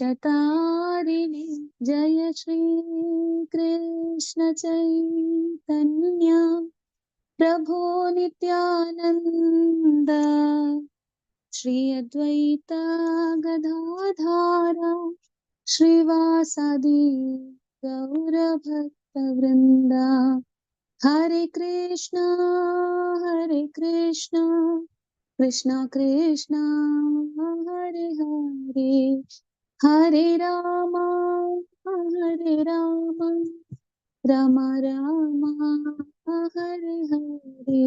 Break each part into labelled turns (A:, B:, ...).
A: चतारिणे जय श्री कृष्ण चैतन्य प्रभो नित्यानंद श्री अद्वैत गदाधर श्रीवासादि गौरभक्तवृंद हरे कृष्णा कृष्णा कृष्णा हरे हरे हरे राम राम राम हरे हरे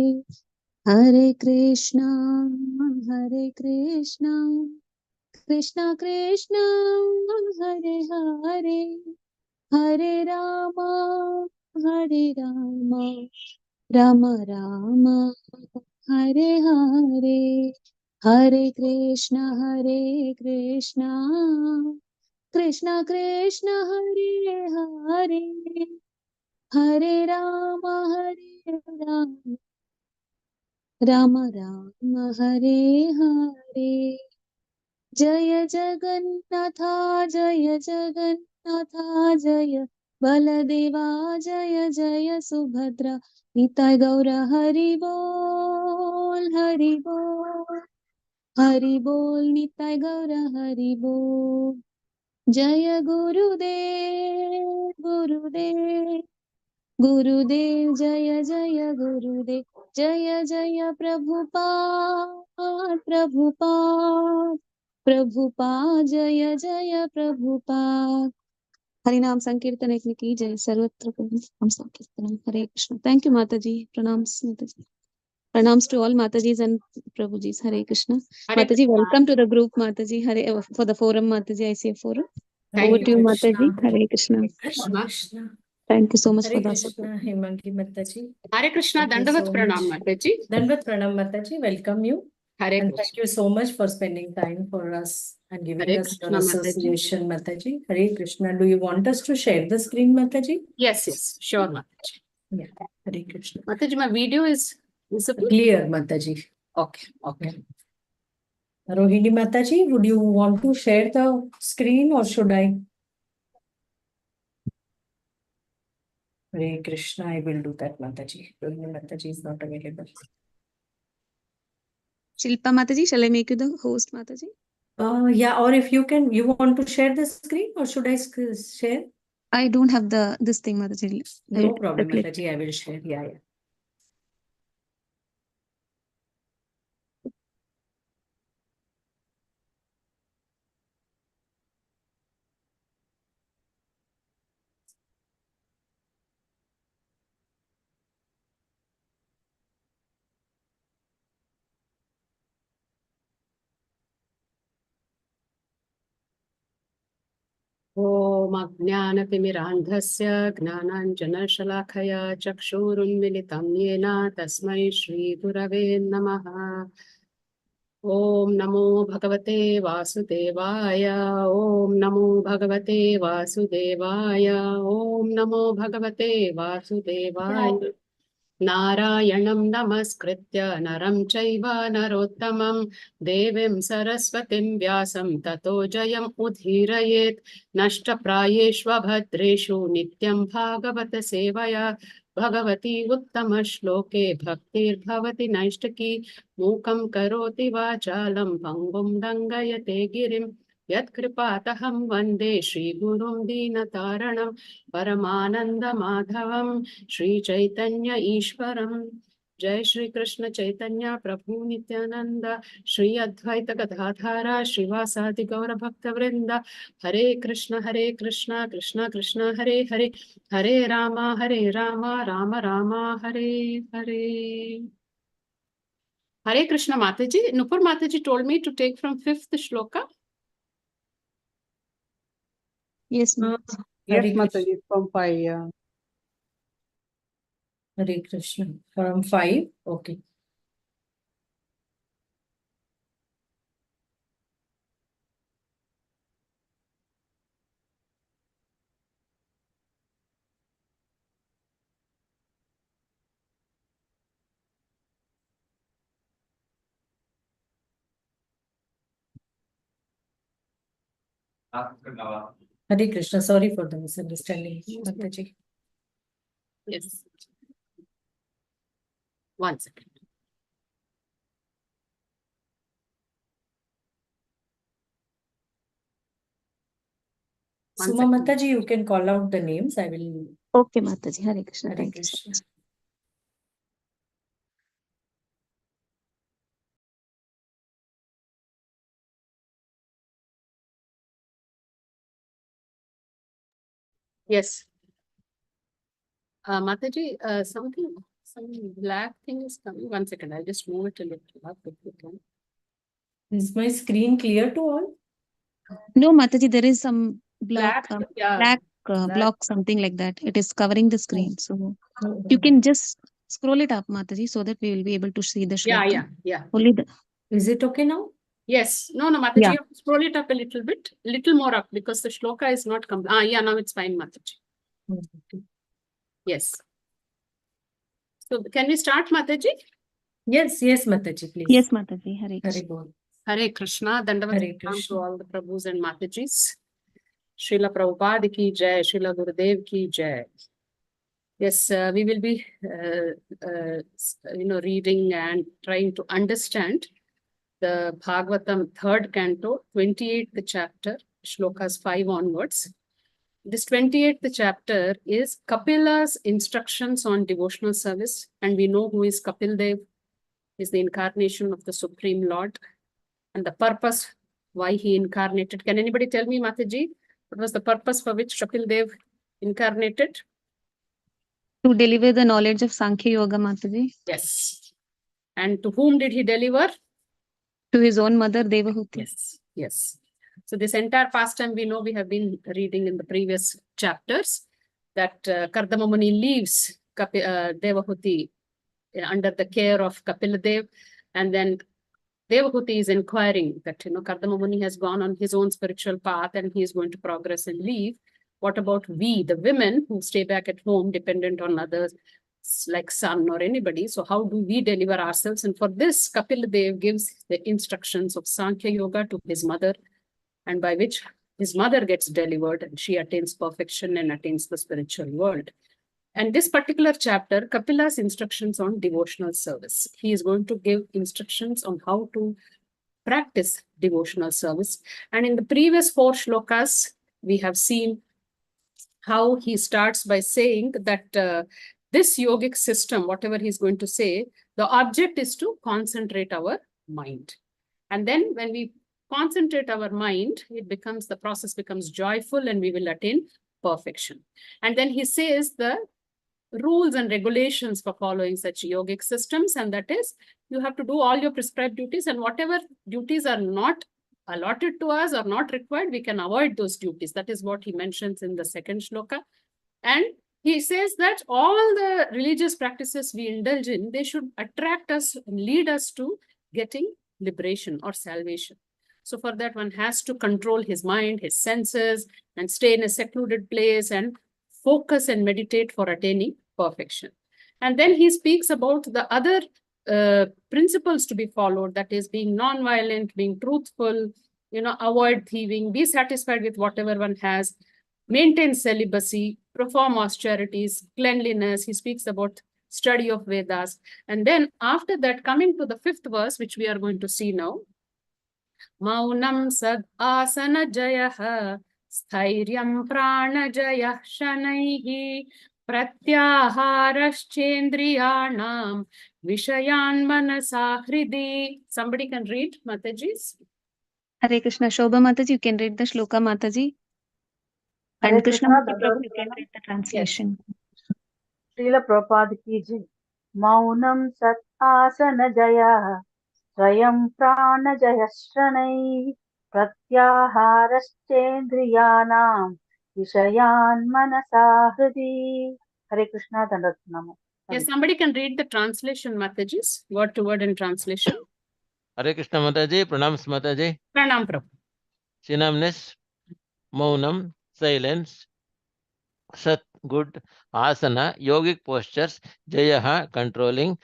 A: हरे कृष्णा कृष्णा कृष्णा हरे हरे हरे राम राम राम हरे हरे हरे कृष्णा कृष्णा कृष्णा हरे हरे हरे राम राम राम हरे हरे जय जगन्नाथ जय बलदेवा जय जय सुभद्रा निताय गौर हरि बोल हरि बोल निताय गौर हरि बोल जय गुरुदेव जय जय गुरुदेव जय जय प्रभुपाद जय जय प्रभुपाद हरिनाम संकीर्तन की जय सर्वत्र हम संकीर्तन हरे कृष्ण थैंक यू माता जी प्रणाम्स माता जी pranams to all mataji's and prabhuji's hare krishna
B: Hare
A: mataji
B: Krishna.
A: welcome to the group mataji hare for the forum mataji ICF forum
B: Thank
A: over
B: you,
A: to you
C: Krishna.
A: mataji hare krishna
B: Krishna.
A: thank you so much
C: Hare
A: for the
C: Krishna,
A: support
C: Hemangi Mataji.
B: Hare Krishna.
C: Thank you
B: Dandavat
C: so
B: Pranam,
C: much.
B: Mataji.
C: Dandavat Pranam Mataji, welcome you.
B: Hare
C: And
B: Krishna.
C: thank you so much for spending time for us and giving
B: Hare
C: us your
B: Krishna, Mataji.
C: association, Mataji. Hare Krishna. Do you want us to share the screen, Mataji?
B: Yes, sure, Mataji.
C: Yeah. Hare Krishna.
B: Mataji, my video is visible?
C: Clear, Mataji.
B: Okay.
C: Rohini Mataji, would you want to share the screen or should I? Hare Krishna, I will do that, Mataji. Rohini Mataji is not available.
A: Shilpa mataji shall I make you the host mataji
C: Yeah, or if you want to share the screen or should I share?
A: I don't have this thing mataji
C: No problem,
A: click.
C: Mataji, I will share. Yeah.
B: ॐ अज्ञानतिमिरान्धस्य ज्ञानाञ्जनशलाखया चक्षुरुन्मिलितं येन तस्मै श्रीगुरवे नमः ॐ नमो भगवते वासुदेवाय ॐ नमो भगवते वासुदेवाय ॐ नमो भगवते वासुदेवाय नारायणं नमस्कृत्य नरं चैव नरोत्तमं देवीं सरस्वतीं व्यासं ततो जयम् उदीरयेत् नष्टप्रायेष्वभद्रेषु नित्यं भागवत सेवया भगवती उत्तमश्लोके भक्तिर्भवति नैष्टकी मूकं करोति वाचालं भङ्गुं दङ्गयते गिरिं यत्कृपातहं वन्दे श्रीगुरुं दीनतारणं परमानन्दमाधवं श्रीचैतन्य ईश्वरं जय श्री कृष्ण चैतन्य प्रभु नित्यानंद श्री अद्वैत गदाधर श्रीवासादि गौर भक्तवृंद हरे Krishna Krishna Krishna Hare Hare Hare Ram Ram Ram Hare Hare Hare Krishna Mataji. Nupur Mataji told me to take from 5th shloka.
A: Yes
D: Yes, Mataji, from 5. Yeah.
C: Hare Krishna. From 5. Okay. Hare Krishna. Sorry for the misunderstanding, Mataji.
B: Yes. One second. One
C: Suma
B: second.
C: Mataji, you can call out the names. I will.
A: Okay, Mataji. Hare Krishna.
C: Hare
A: Thank you so
C: Krishna.
A: much.
B: Yes. Mataji, some black thing is coming. One second, I'll just move it a little up if you can.
C: Is my screen clear to all?
A: No, Mataji, there is some block,
B: Yeah.
A: black
B: black.
A: block, something like that. It is covering the screen. So
C: No.
A: you can just scroll it up, Mataji, so that we will be able to see the shloka.
B: Yeah.
A: Only the
C: Is it okay now?
B: Yes. No, Mataji,
A: Yeah.
B: you have to scroll it up a little more up because the shloka is not complete. Yeah, now it's fine, Mataji. Yes. So can we start, Mataji?
C: Yes, Mataji, please.
A: yes, Mataji. Hare
C: Hare
A: Krishna.
C: Bol.
B: Hare Krishna. Dandavat
C: Hare
B: pranam to
C: Krishna.
B: all the Prabhus and Matajis. Srila Prabhupada ki jai, Srila Gurudev ki jai. Yes, we will be, reading and trying to understand the Bhagavatam 3rd canto, 28th chapter, shlokas 5 onwards. This 28th chapter is Kapila's instructions on devotional service. And we know who is Kapil Dev, is the incarnation of the Supreme Lord. And the purpose why he incarnated. Can anybody tell me, Mataji, what was the purpose for which Kapil Dev incarnated?
A: To deliver the knowledge of Sankhya Yoga, Mataji.
B: Yes. And to whom did he deliver?
A: To his own mother, Devahuti.
B: Yes. So this entire pastime we know we have been reading in the previous chapters that Kardama Muni leaves Devahuti under the care of Kapiladev, and then Devahuti is inquiring that Kardama Muni has gone on his own spiritual path and he is going to progress and leave. What about we, the women who stay back at home dependent on others like son or anybody? So how do we deliver ourselves? And for this, Kapil Dev gives the instructions of Sankhya Yoga to his mother, and by which his mother gets delivered and she attains perfection and attains the spiritual world. And this particular chapter, Kapila's instructions on devotional service. He is going to give instructions on how to practice devotional service. And in the previous 4 shlokas, we have seen how he starts by saying that this yogic system, whatever he's going to say, the object is to concentrate our mind. And then when we concentrate our mind, the process becomes joyful and we will attain perfection. And then he says the rules and regulations for following such yogic systems, and that is you have to do all your prescribed duties, and whatever duties are not allotted to us or not required, we can avoid those duties. That is what he mentions in the 2nd shloka. And he says that all the religious practices we indulge in, they should attract us and lead us to getting liberation or salvation. So for that, one has to control his mind, his senses, and stay in a secluded place and focus and meditate for attaining perfection. And then he speaks about the other principles to be followed, that is being non-violent, being truthful, avoid thieving, be satisfied with whatever one has, maintain celibacy, perform austerities, cleanliness. He speaks about study of Vedas. And then after that, coming to the 5th verse, which we are going to see now, Maunam sad asana jayah Sthiryam prana jayah shanaihi Pratyaharaschendriyanam Vishayan manasa hridi. Somebody can read, Mataji?
A: Hare Krishna. Shobha Mataji, you can read the shloka, Mataji.
D: Hare
A: And
D: Krishna,
A: Krishna,
D: Dandavad
A: you can
D: Pranam.
A: read the translation.
D: Srila Prabhupada ki jai. Maunam sat asana jaya. Swayam prana jaya shranai. Pratyaharaschendriyanam. Vishayan manasa hridi. Hare Krishna, Dandavad Pranam.
B: Yes, somebody can read the translation, Mataji, word to word in translation.
E: Hare Krishna Mataji, Pranams Mataji.
B: Pranam Prabhu.
E: Synonymous, Maunam, silence, Sat, good, Asana, yogic postures, Jayaha, controlling,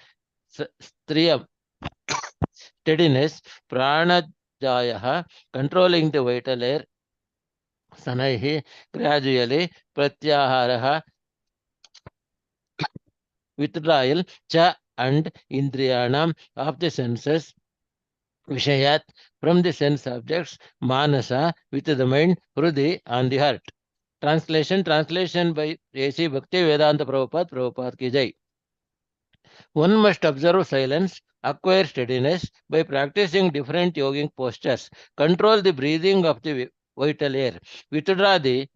E: Striyam, steadiness, Prana Jayaha, controlling the vital air, शनैः gradually pratyahara withdrawal cha and indriyanam of the senses Vishayat from the sense objects, Manasa with the mind, Hrudi on the heart. Translation by A.C. Bhakti Vedanta Prabhupada ki jai. One must observe silence, acquire steadiness by practicing different yogic postures, control the breathing of the vital air, withdraw the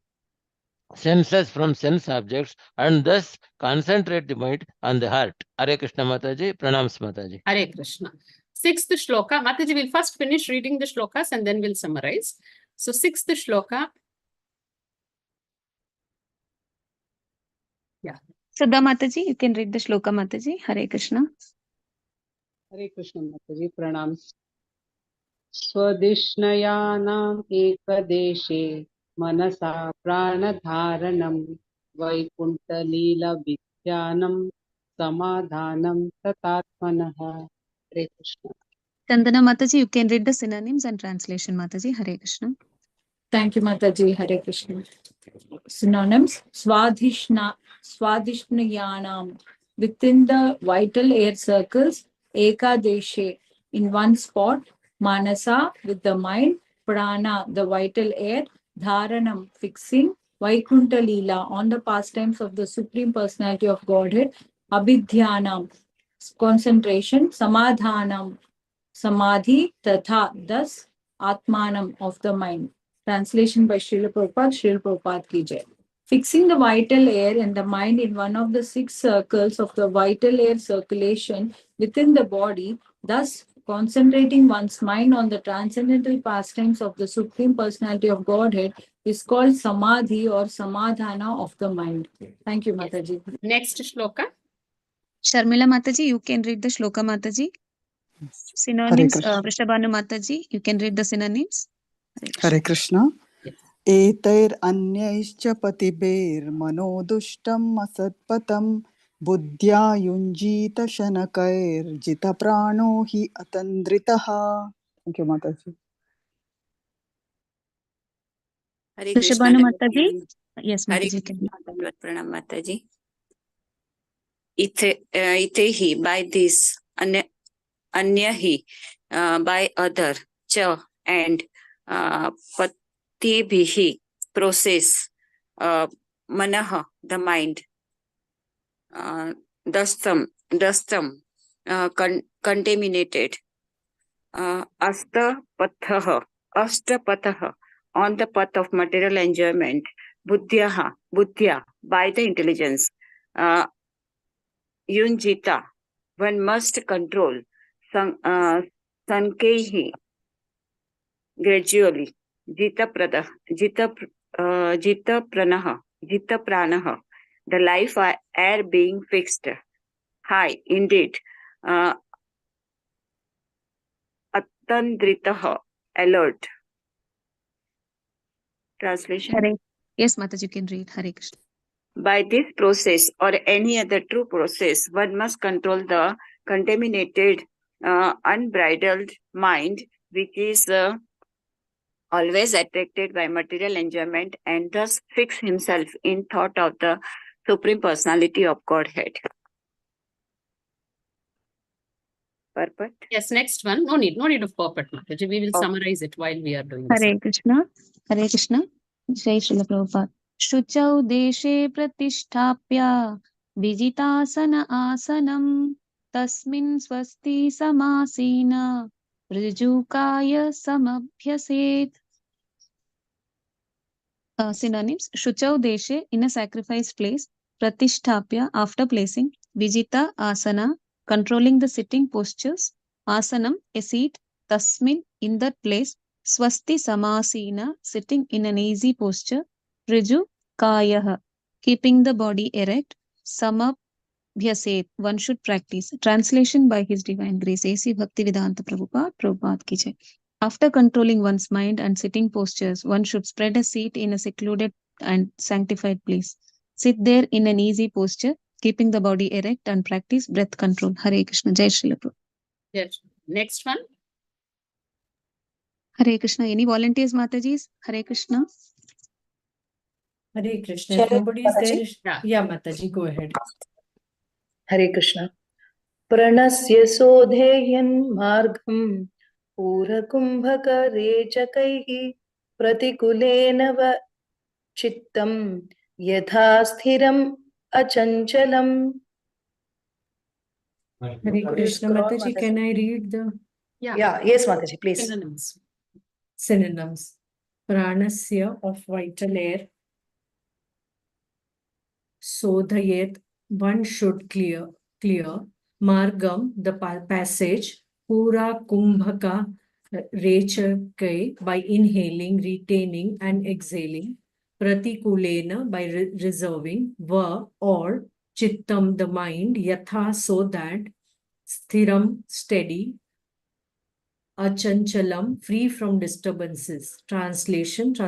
E: senses from sense objects, and thus concentrate the mind on the heart. Hare Krishna Mataji, Pranams Mataji.
B: Hare Krishna. Sixth shloka. Mataji will first finish reading the shlokas and then we'll summarize. So, sixth shloka. Yeah.
A: Sudha Mataji, you can read the shloka, Mataji. Hare Krishna.
F: Hare Krishna Mataji, pranams. Swadhishnayānām ekadeshe manasa pranadharanam vaikuntalila vidyanam samadhanam tatatmanah. Hare Krishna.
A: Chandana Mataji, you can read the synonyms and translation, Mataji. Hare Krishna.
G: Thank you, Mataji. Hare Krishna. Synonyms: Swadhishnayanam, within the vital air circles, Ekadeshe, in one spot, Manasa, with the mind, Prana, the vital air, Dharanam, fixing, Vaikunta Leela, on the pastimes of the Supreme Personality of Godhead, Abhidhyanam, concentration, Samadhanam, Samadhi, Tatha, thus, Atmanam, of the mind. Translation by Srila Prabhupada ki jai. Fixing the vital air in the mind in one of the 6 circles of the vital air circulation within the body, thus concentrating one's mind on the transcendental pastimes of the Supreme Personality of Godhead, is called Samadhi or Samadhana of the mind. Thank you, Mataji.
B: Next shloka.
A: Sharmila Mataji, you can read the shloka, Mataji. Synonyms, Vrishabhanu Mataji, you can read the synonyms.
H: Hare Krishna. Etair anyaischa patiber manodustam asatpatam buddhya yunjita shanakair jita prano hi atandritaha. Thank you, Mataji.
I: Hare Krishna.
A: Vrishabhanu Mataji. Yes,
I: Hare
A: Mataji. Can
I: Krishna. Pranam Mataji. Itehi, by this, anyahi, by other, cha, and patibhihi, process, manaha, the mind, dastam, contaminated, astapathaha, on the path of material enjoyment, buddhya, by the intelligence, yunjita, one must control, sankeihi, gradually, jita pranaha, the life air being fixed, high, indeed, atandritaha, alert. Translation.
A: Hare. Yes, Mataji, you can read. Hare Krishna.
I: By this process or any other true process, one must control the contaminated, unbridled mind, which is always attracted by material enjoyment, and thus fix himself in thought of the Supreme Personality of Godhead. Purport?
B: Yes, next one. No need of purport, Mataji. We will summarize it while we are doing this.
A: Hare Krishna. Hare Krishna. Jai Srila Prabhupada. Shuchau deshe pratishthapya vijitasana asanam tasmin swasti samasena rijukaya samabhyaset. Synonyms: Shuchau deshe, in a sacrifice place, pratisthapya, after placing, vijita asana, controlling the sitting postures, asanam, a seat, tasmin, in that place, swasti samasena, sitting in an easy posture, riju kayaha, keeping the body erect, samabhyaset, one should practice. Translation by His Divine Grace A.C. Bhaktivedanta Prabhupada ki jai. After controlling one's mind and sitting postures, one should spread a seat in a secluded and sanctified place. Sit there in an easy posture, keeping the body erect, and practice breath control. Hare Krishna. Jai Srila Prabhupada.
B: Yes. Next one.
A: Hare Krishna. Any volunteers, Matajis? Hare Krishna.
B: Hare Krishna. If nobody is there, yeah, Mataji, go ahead.
J: Hare Krishna. Pranasya sodheyan margam pura kumbhakare chakaihi pratikulena va chittam yatha sthiram achanchalam.
B: Hare Krishna. Mataji, can I read the
J: Yes, Mataji, please.
B: synonyms? Synonyms. Pranasya of vital air. Sodhayet, one should clear. Margam, the passage. Pura kumbhaka rechakai, by inhaling, retaining and exhaling. Pratikulena, by reserving. Va, or chittam, the mind. Yatha, so that. Sthiram, steady. Achanchalam, free from disturbances. Translation by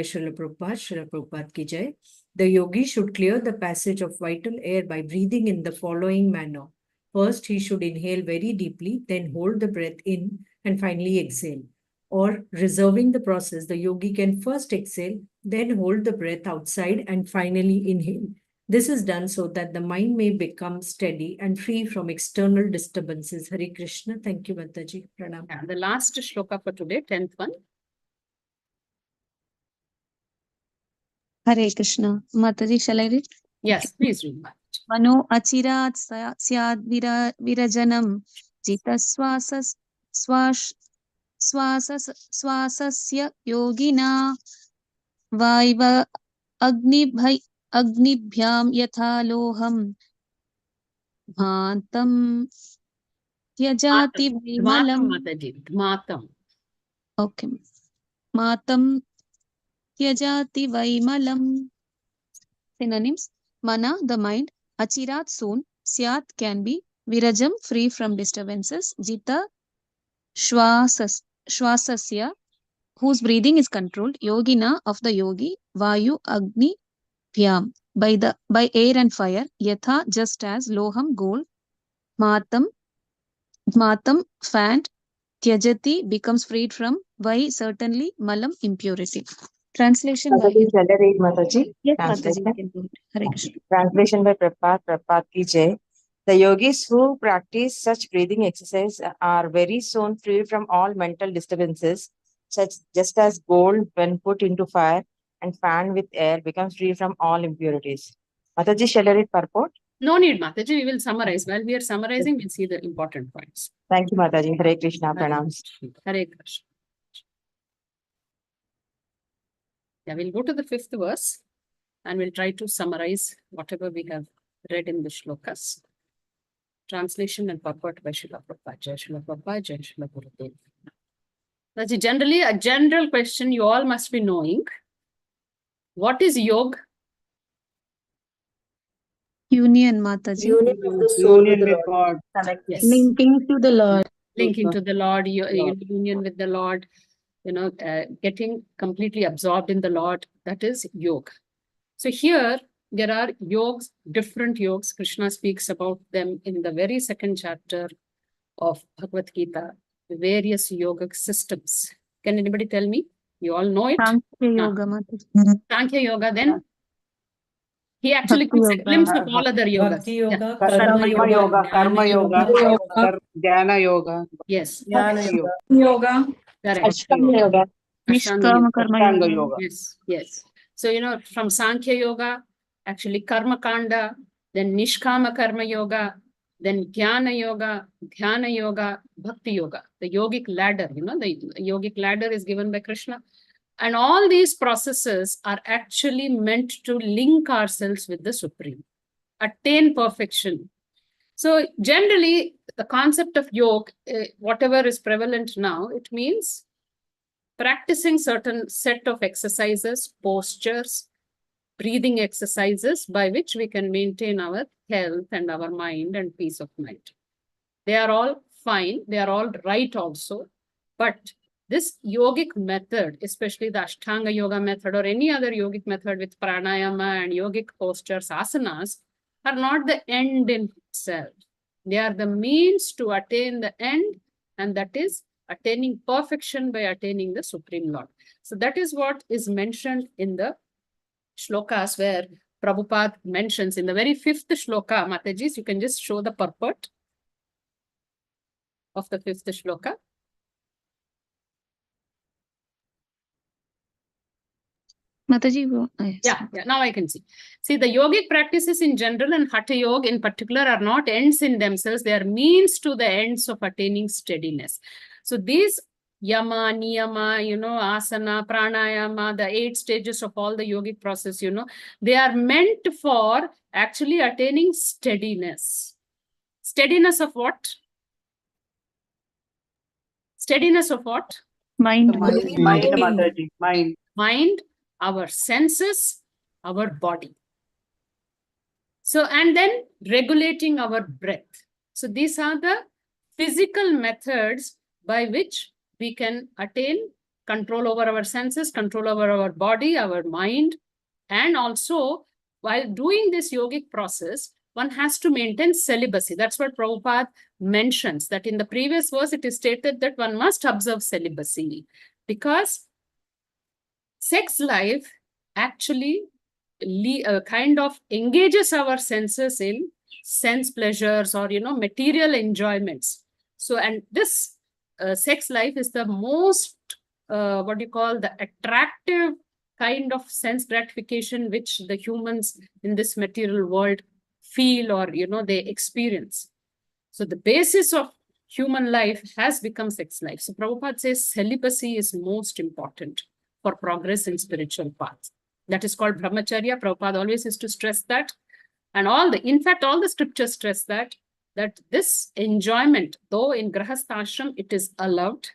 B: Srila Prabhupada ki jai. The yogi should clear the passage of vital air by breathing in the following manner. First, he should inhale very deeply, then hold the breath in and finally exhale. Or reserving the process, the yogi can first exhale, then hold the breath outside and finally inhale. This is done so that the mind may become steady and free from external disturbances. Hare Krishna. Thank you, Mataji. Pranam. And the last shloka for today, 10th one.
A: Hare Krishna. Mataji, shall I read?
B: Yes, please read.
A: Mano achirat syad virajanam jitaswasas swasasya yogina vaiva agnibhyam yatha loham bhantam tyajati vimalam.
B: Mataji. Dhmatam.
A: Okay. Matam tyajati vaimalam. Synonyms. Mana, the mind. Achirat, soon. Syat, can be. Virajam, free from disturbances. Jita, shwasasya, whose breathing is controlled. Yogina, of the yogi. Vayu, agni, pyam, by air and fire. Yatha, just as. Loham, gold. Matam, fanned. Tyajati, becomes freed from. Vai, certainly. Malam, impurity. Translation by
K: Mataji, shall I read, Mataji?
A: Yes,
K: Translation.
A: Mataji, you can do it. Hare Krishna.
K: Translation by Prabhupada ki jai. The yogis who practice such breathing exercise are very soon free from all mental disturbances, just as gold, when put into fire and fanned with air, becomes free from all impurities. Mataji, shall I read purport?
B: No need, Mataji. We will summarize. While we are summarizing, we'll see the important points.
K: Thank you, Mataji. Hare Krishna. Pranams.
B: Hare Krishna. Yeah, we'll go to the 5th verse and we'll try to summarize whatever we have read in the shlokas. Translation and purport by Srila Prabhupada. Jai Srila Prabhupada, Jai Srila Gurudev. That's generally a general question you all must be knowing. What is yoga?
A: Union, Mataji.
J: Union of the soul with
F: with
J: God.
F: God.
B: Yes.
G: Linking to the Lord.
B: Linking to the Lord, union with the Lord, getting completely absorbed in the Lord. That is yoga. So here there are yogas, different yogas. Krishna speaks about them in the very 2nd chapter of Bhagavad Gita, the various yoga systems. Can anybody tell me? You all know it?
A: Sankhya Yoga, Mataji.
B: Sankhya Yoga, then he actually
A: Bhakti
B: gives a
A: Yoga.
B: glimpse of all other yogas.
C: Bhakti yoga,
J: Karma yoga, karma yoga,
F: Jnana yoga.
B: Yes.
J: jnana yoga.
G: Yoga.
B: Correct.
K: Ashtanga Yoga.
A: Nishkama Karma
F: Ashtanga
A: Yoga.
F: yoga.
B: Yes. So, from Sankhya Yoga, actually Karma Kanda, then Nishkama Karma Yoga, then Jnana Yoga, Dhyana Yoga, Bhakti Yoga, the yogic ladder, the yogic ladder is given by Krishna. And all these processes are actually meant to link ourselves with the Supreme, attain perfection. So generally, the concept of yoga, whatever is prevalent now, it means practicing certain set of exercises, postures, breathing exercises by which we can maintain our health and our mind and peace of mind. They are all fine. They are all right also. But this yogic method, especially the Ashtanga Yoga method or any other yogic method with pranayama and yogic postures, asanas, are not the end in itself. They are the means to attain the end, and that is attaining perfection by attaining the Supreme Lord. So that is what is mentioned in the shlokas where Prabhupada mentions in the very 5th shloka, Matajis, you can just show the purport of the 5th shloka.
A: Mataji, yes.
B: Yeah, now I can see. See, the yogic practices in general and Hatha Yoga in particular are not ends in themselves. They are means to the ends of attaining steadiness. So these yama, niyama, asana, pranayama, the 8 stages of all the yogic process, they are meant for actually attaining steadiness. Steadiness of what? Steadiness of what?
A: Mind.
F: Mind, Mataji. Mind.
B: Mind, our senses, our body. So, and then regulating our breath. So these are the physical methods by which we can attain control over our senses, control over our body, our mind. And also, while doing this yogic process, one has to maintain celibacy. That's what Prabhupada mentions, that in the previous verse, it is stated that one must observe celibacy because sex life actually kind of engages our senses in sense pleasures or, material enjoyments. So, and this sex life is the most, the attractive kind of sense gratification which the humans in this material world feel or, they experience. So the basis of human life has become sex life. So Prabhupada says celibacy is most important for progress in spiritual paths. That is called brahmacharya. Prabhupada always used to stress that. And in fact, all the scriptures stress that this enjoyment, though in grahasthashram, it is allowed.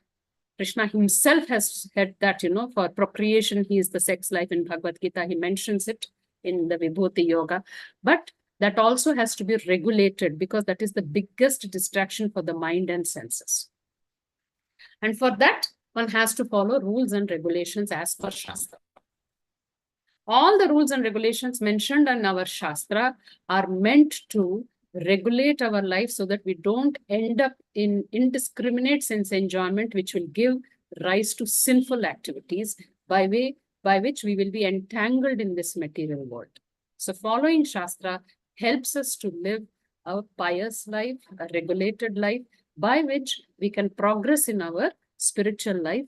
B: Krishna himself has said that, for procreation, he is the sex life in Bhagavad Gita. He mentions it in the Vibhuti Yoga. But that also has to be regulated because that is the biggest distraction for the mind and senses. And for that, one has to follow rules and regulations as per Shastra. All the rules and regulations mentioned in our Shastra are meant to regulate our life so that we don't end up in indiscriminate sense enjoyment, which will give rise to sinful activities by which we will be entangled in this material world. So following Shastra helps us to live a pious life, a regulated life, by which we can progress in our spiritual life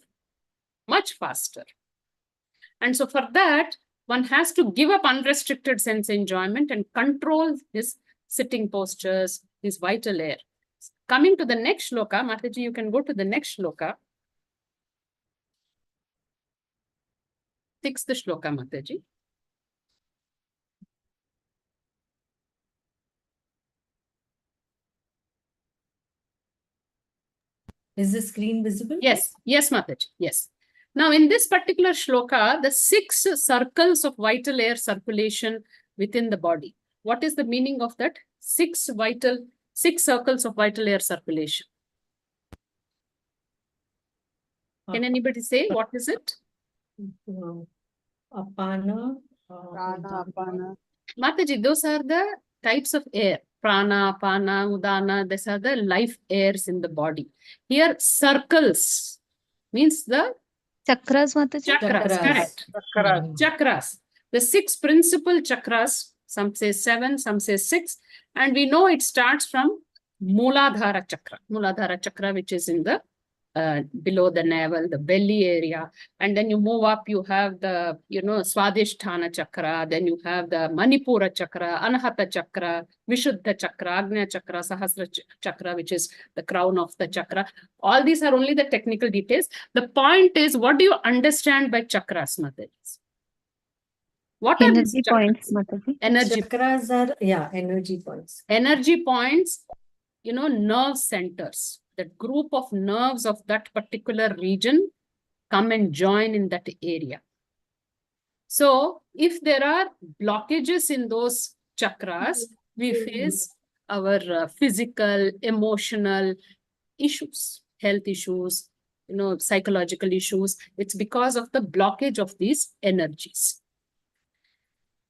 B: much faster. And so for that, one has to give up unrestricted sense enjoyment and control his sitting postures, his vital air. Coming to the next shloka, Mataji, you can go to the next shloka. 6th shloka, Mataji.
J: Is the screen visible?
B: Yes, Mataji, yes. Now, in this particular shloka, the 6 circles of vital air circulation within the body. What is the meaning of that? 6 circles of vital air circulation. Can anybody say what is it?
J: Apana.
F: Prana, apana.
B: Mataji, those are the types of air. Prana, apana, udana, these are the life airs in the body. Here, circles means the
A: Chakras, Mataji?
B: chakras, correct. Chakras. The 6 principal chakras, some say 7, some say 6. And we know it starts from Mooladhara chakra. Mooladhara chakra, which is in the below the navel, the belly area. And then you move up, you have the, Swadhisthana chakra. Then you have the Manipura chakra, Anahata chakra, Vishuddha chakra, Agnya chakra, Sahasra chakra, which is the crown of the chakra. All these are only the technical details. The point is, what do you understand by chakras, Mataji? What are these
A: Energy points, Mataji.
B: Energy.
J: Chakras are, energy points.
B: Energy points, nerve centers. That group of nerves of that particular region come and join in that area. So if there are blockages in those chakras, we face our physical, emotional issues, health issues, psychological issues. It's because of the blockage of these energies.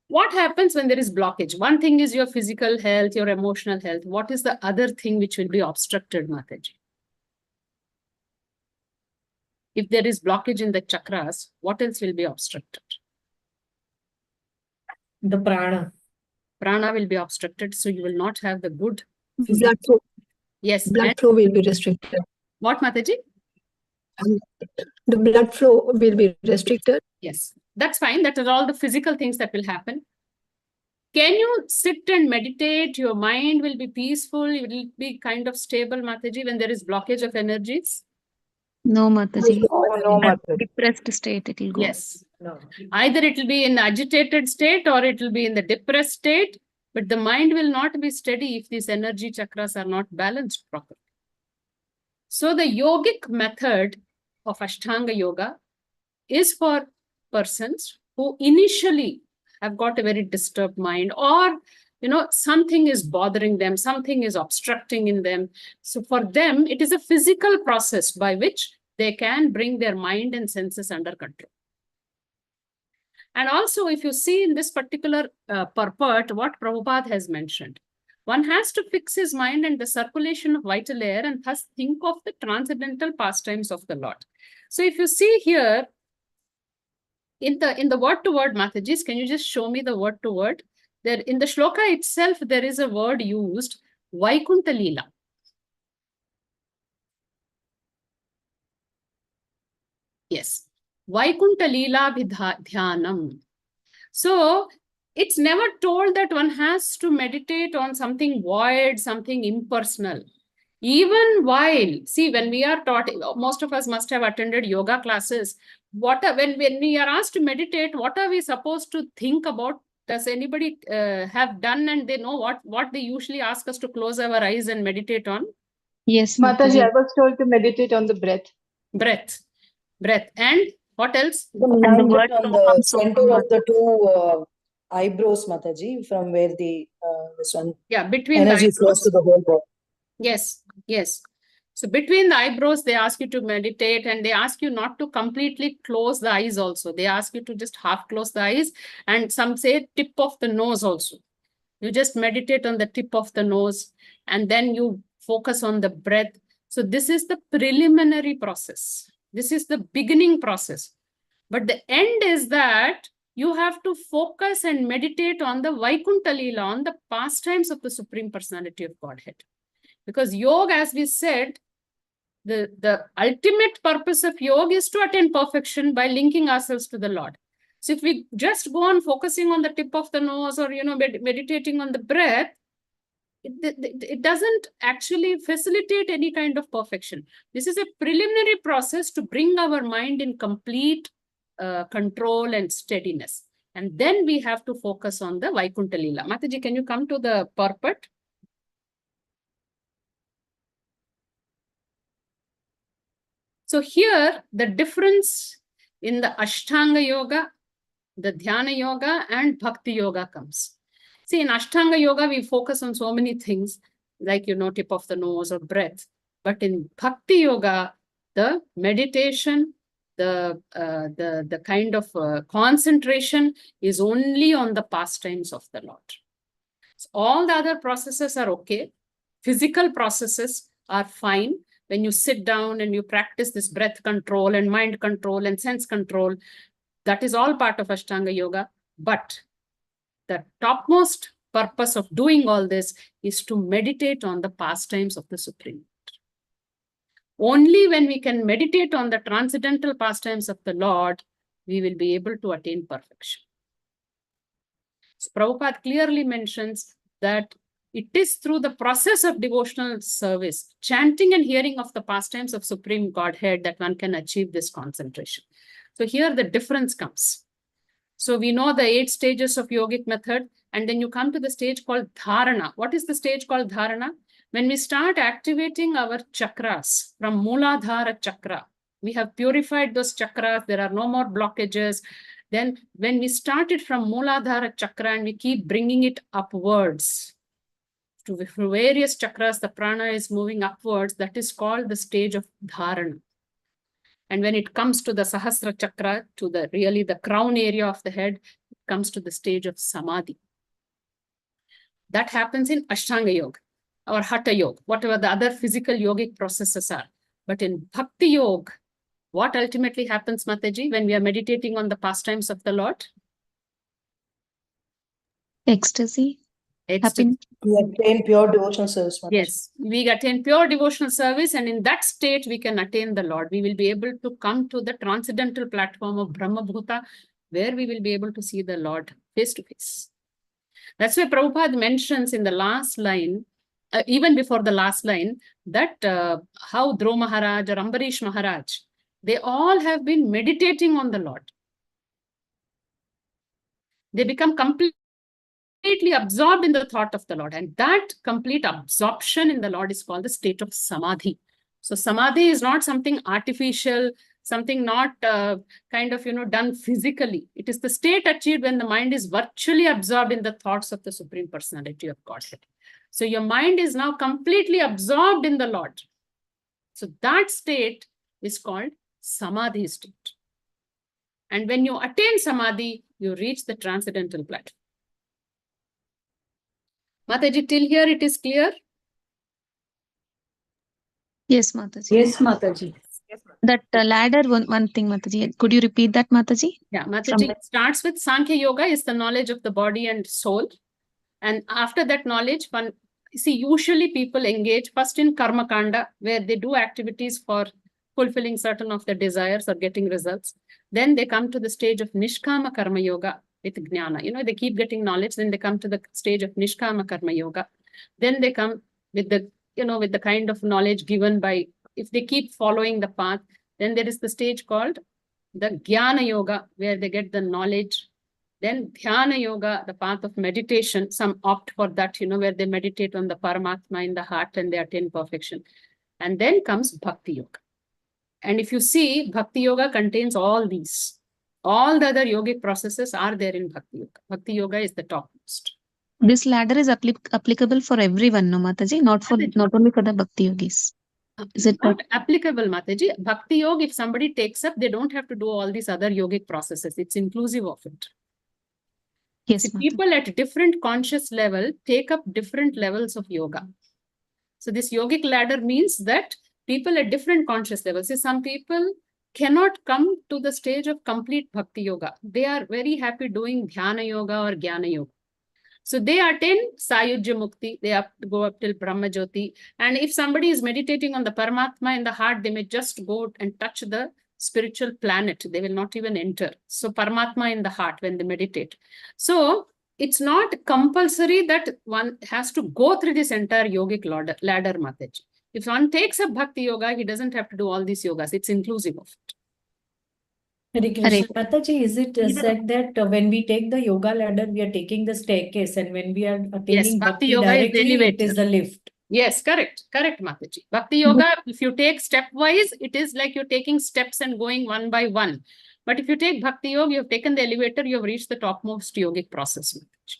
B: What happens when there is blockage? One thing is your physical health, your emotional health. What is the other thing which will be obstructed, Mataji? If there is blockage in the chakras, what else will be obstructed?
J: The prana.
B: Prana will be obstructed, so you will not have the good
L: Blood
B: physical.
L: flow,
B: Yes.
L: blood
B: And
L: flow will be restricted.
B: what, Mataji?
L: The blood flow will be restricted.
B: Yes, that's fine. That is all the physical things that will happen. Can you sit and meditate? Your mind will be peaceful. It will be kind of stable, Mataji, when there is blockage of energies.
A: No, Mataji.
F: No, Mataji.
A: Depressed state it will go.
B: Yes.
J: No.
B: Either it will be in the agitated state or it will be in the depressed state, but the mind will not be steady if these energy chakras are not balanced properly. So the yogic method of Ashtanga Yoga is for persons who initially have got a very disturbed mind, or something is bothering them, something is obstructing in them. So for them, it is a physical process by which they can bring their mind and senses under control. And also, if you see in this particular purport, what Prabhupada has mentioned, one has to fix his mind and the circulation of vital air and thus think of the transcendental pastimes of the Lord. So if you see here, in the word to word, Matajis, can you just show me the word to word? There in the shloka itself, there is a word used, Vaikuntha Leela. Yes, Vaikuntha Leela Dhyanam. So it's never told that one has to meditate on something void, something impersonal. Even while, see, when we are taught, most of us must have attended yoga classes. When we are asked to meditate, what are we supposed to think about? Does anybody have done and they know what they usually ask us to close our eyes and meditate on?
A: Yes,
F: Mataji, I
A: Mataji.
F: was told to meditate on the breath.
B: Breath. And what else?
J: The mind on the center of the two eyebrows, Mataji, from where the this one
B: Between
J: energy
B: the
J: flows to
B: eyebrows.
J: the whole body.
B: Yes. So between the eyebrows, they ask you to meditate, and they ask you not to completely close the eyes also. They ask you to just half close the eyes, and some say tip of the nose also. You just meditate on the tip of the nose, and then you focus on the breath. So this is the preliminary process. This is the beginning process. But the end is that you have to focus and meditate on the Vaikuntha Leela, on the pastimes of the Supreme Personality of Godhead. Because yoga, as we said, the ultimate purpose of yoga is to attain perfection by linking ourselves to the Lord. So if we just go on focusing on the tip of the nose or meditating on the breath, it doesn't actually facilitate any kind of perfection. This is a preliminary process to bring our mind in complete control and steadiness. And then we have to focus on the Vaikuntha Leela. Mataji, can you come to the purport? So here, the difference in the Ashtanga Yoga, the Dhyana Yoga, and Bhakti Yoga comes. See, in Ashtanga Yoga, we focus on so many things, like, tip of the nose or breath. But in Bhakti Yoga, the meditation, the kind of concentration is only on the pastimes of the Lord. So all the other processes are okay. Physical processes are fine. When you sit down and you practice this breath control and mind control and sense control, that is all part of Ashtanga Yoga. But the topmost purpose of doing all this is to meditate on the pastimes of the Supreme. Only when we can meditate on the transcendental pastimes of the Lord, we will be able to attain perfection. So Prabhupada clearly mentions that it is through the process of devotional service, chanting and hearing of the pastimes of Supreme Godhead, that one can achieve this concentration. So here the difference comes. So we know the 8 stages of yogic method, and then you come to the stage called dharana. What is the stage called dharana? When we start activating our chakras from Mooladhara chakra, we have purified those chakras, there are no more blockages. Then when we started from Mooladhara chakra and we keep bringing it upwards, to various chakras, the prana is moving upwards, that is called the stage of dharana. And when it comes to the Sahasra chakra, to the crown area of the head, it comes to the stage of samadhi. That happens in Ashtanga Yoga or Hatha Yoga, whatever the other physical yogic processes are. But in Bhakti Yoga, what ultimately happens, Mataji, when we are meditating on the pastimes of the Lord?
A: Ecstasy.
B: Ecstasy.
J: We attain pure devotional service, Mataji.
B: Yes, we attain pure devotional service, and in that state we can attain the Lord. We will be able to come to the transcendental platform of Brahma Bhuta, where we will be able to see the Lord face to face. That's why Prabhupada mentions in the last line, even before the last line, that how Dhruva Maharaj or Ambarish Maharaj, they all have been meditating on the Lord. They become completely absorbed in the thought of the Lord, and that complete absorption in the Lord is called the state of samadhi. So samadhi is not something artificial, something not kind of done physically. It is the state achieved when the mind is virtually absorbed in the thoughts of the Supreme Personality of Godhead. So your mind is now completely absorbed in the Lord. So that state is called samadhi state. And when you attain samadhi, you reach the transcendental platform. Mataji, till here it is clear?
A: Yes, Mataji.
G: Yes, Mataji.
A: That ladder, one thing, Mataji. Could you repeat that, Mataji?
B: Yeah, Mataji, it starts with Sankhya Yoga is the knowledge of the body and soul. And after that knowledge, usually people engage first in Karma Kanda, where they do activities for fulfilling certain of their desires or getting results. Then they come to the stage of Nishkama Karma Yoga with Jnana. They keep getting knowledge, then they come to the stage of Nishkama Karma Yoga. Then they come with the, with the kind of knowledge given by, if they keep following the path, then there is the stage called the Jnana Yoga, where they get the knowledge. Then Dhyana Yoga, the path of meditation, some opt for that, where they meditate on the Paramatma in the heart and they attain perfection. And then comes Bhakti Yoga. And if you see, Bhakti Yoga contains all these. All the other yogic processes are there in Bhakti Yoga. Bhakti Yoga is the topmost.
A: This ladder is applicable for everyone, no, Mataji? Not only for the Bhakti Yogis. Is it
B: not applicable, Mataji? Bhakti Yoga, if somebody takes up, they don't have to do all these other yogic processes. It's inclusive of it.
A: Yes,
B: See, people at different conscious level take up different levels of yoga. So this yogic ladder means that people at different conscious levels. See, some people cannot come to the stage of complete Bhakti Yoga. They are very happy doing Dhyana Yoga or Jnana Yoga. So they attain Sayujya Mukti, they have to go up till Brahma Jyoti. And if somebody is meditating on the Paramatma in the heart, they may just go and touch the spiritual planet. They will not even enter. So Paramatma in the heart when they meditate. So it's not compulsory that one has to go through this entire yogic ladder, Mataji. If one takes up Bhakti Yoga, he doesn't have to do all these yogas. It's inclusive of it.
G: Hare Krishna. Mataji, is it said that when we take the yoga ladder, we are taking the staircase, and when we are attaining
B: Bhakti
G: Bhakti
B: Yoga is the
G: directly, it
B: elevator.
G: is the lift?
B: Yes, correct, Mataji. Bhakti Yoga, if you take stepwise, it is like you're taking steps and going one by one. But if you take Bhakti Yoga, you have taken the elevator, you have reached the topmost yogic process, Mataji.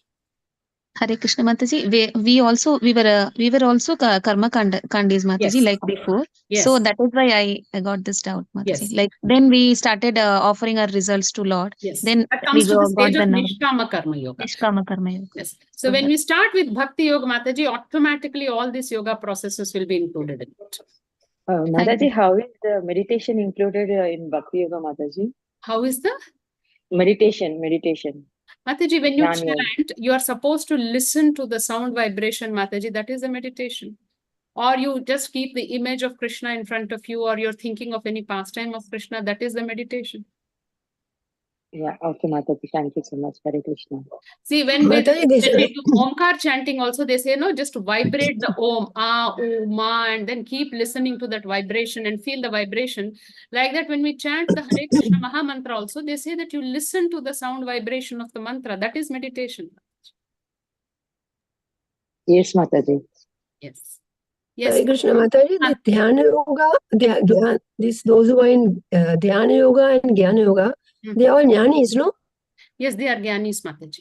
A: Hare Krishna, Mataji. We were also karma kandis, Mataji,
B: Yes.
A: like before.
B: Yes.
A: So that is why I got this doubt, Mataji.
B: Yes.
A: Like then we started offering our results to Lord.
B: Yes.
A: Then
B: That
A: we
B: comes to the
A: got
B: stage
A: the
B: of
A: knowledge.
B: Nishkama Karma Yoga.
A: Nishkama Karma Yoga.
B: Yes. So when we start with Bhakti Yoga, Mataji, automatically all these yoga processes will be included in it.
M: Mataji, how is the meditation included in Bhakti Yoga, Mataji?
B: How is the?
M: Meditation.
B: Mataji, when you
M: Jnana Yoga.
B: chant, you are supposed to listen to the sound vibration, Mataji. That is the meditation. Or you just keep the image of Krishna in front of you, or you're thinking of any pastime of Krishna. That is the meditation.
M: Yeah, okay, Mataji. Thank you so much. Hare Krishna.
B: See, when we
L: Mataji, this
B: do Omkar chanting also, they say, no, just vibrate the Om, Ah, O, Ma, and then keep listening to that vibration and feel the vibration. Like that, when we chant the Hare Krishna Maha Mantra also, they say that you listen to the sound vibration of the mantra. That is meditation.
M: Yes, Mataji.
B: Yes.
L: Hare Krishna, Mataji, the Dhyana Yoga, those who are in Dhyana Yoga and Jnana Yoga, they are all jnanis, no?
B: Yes, they are Jnanis, Mataji.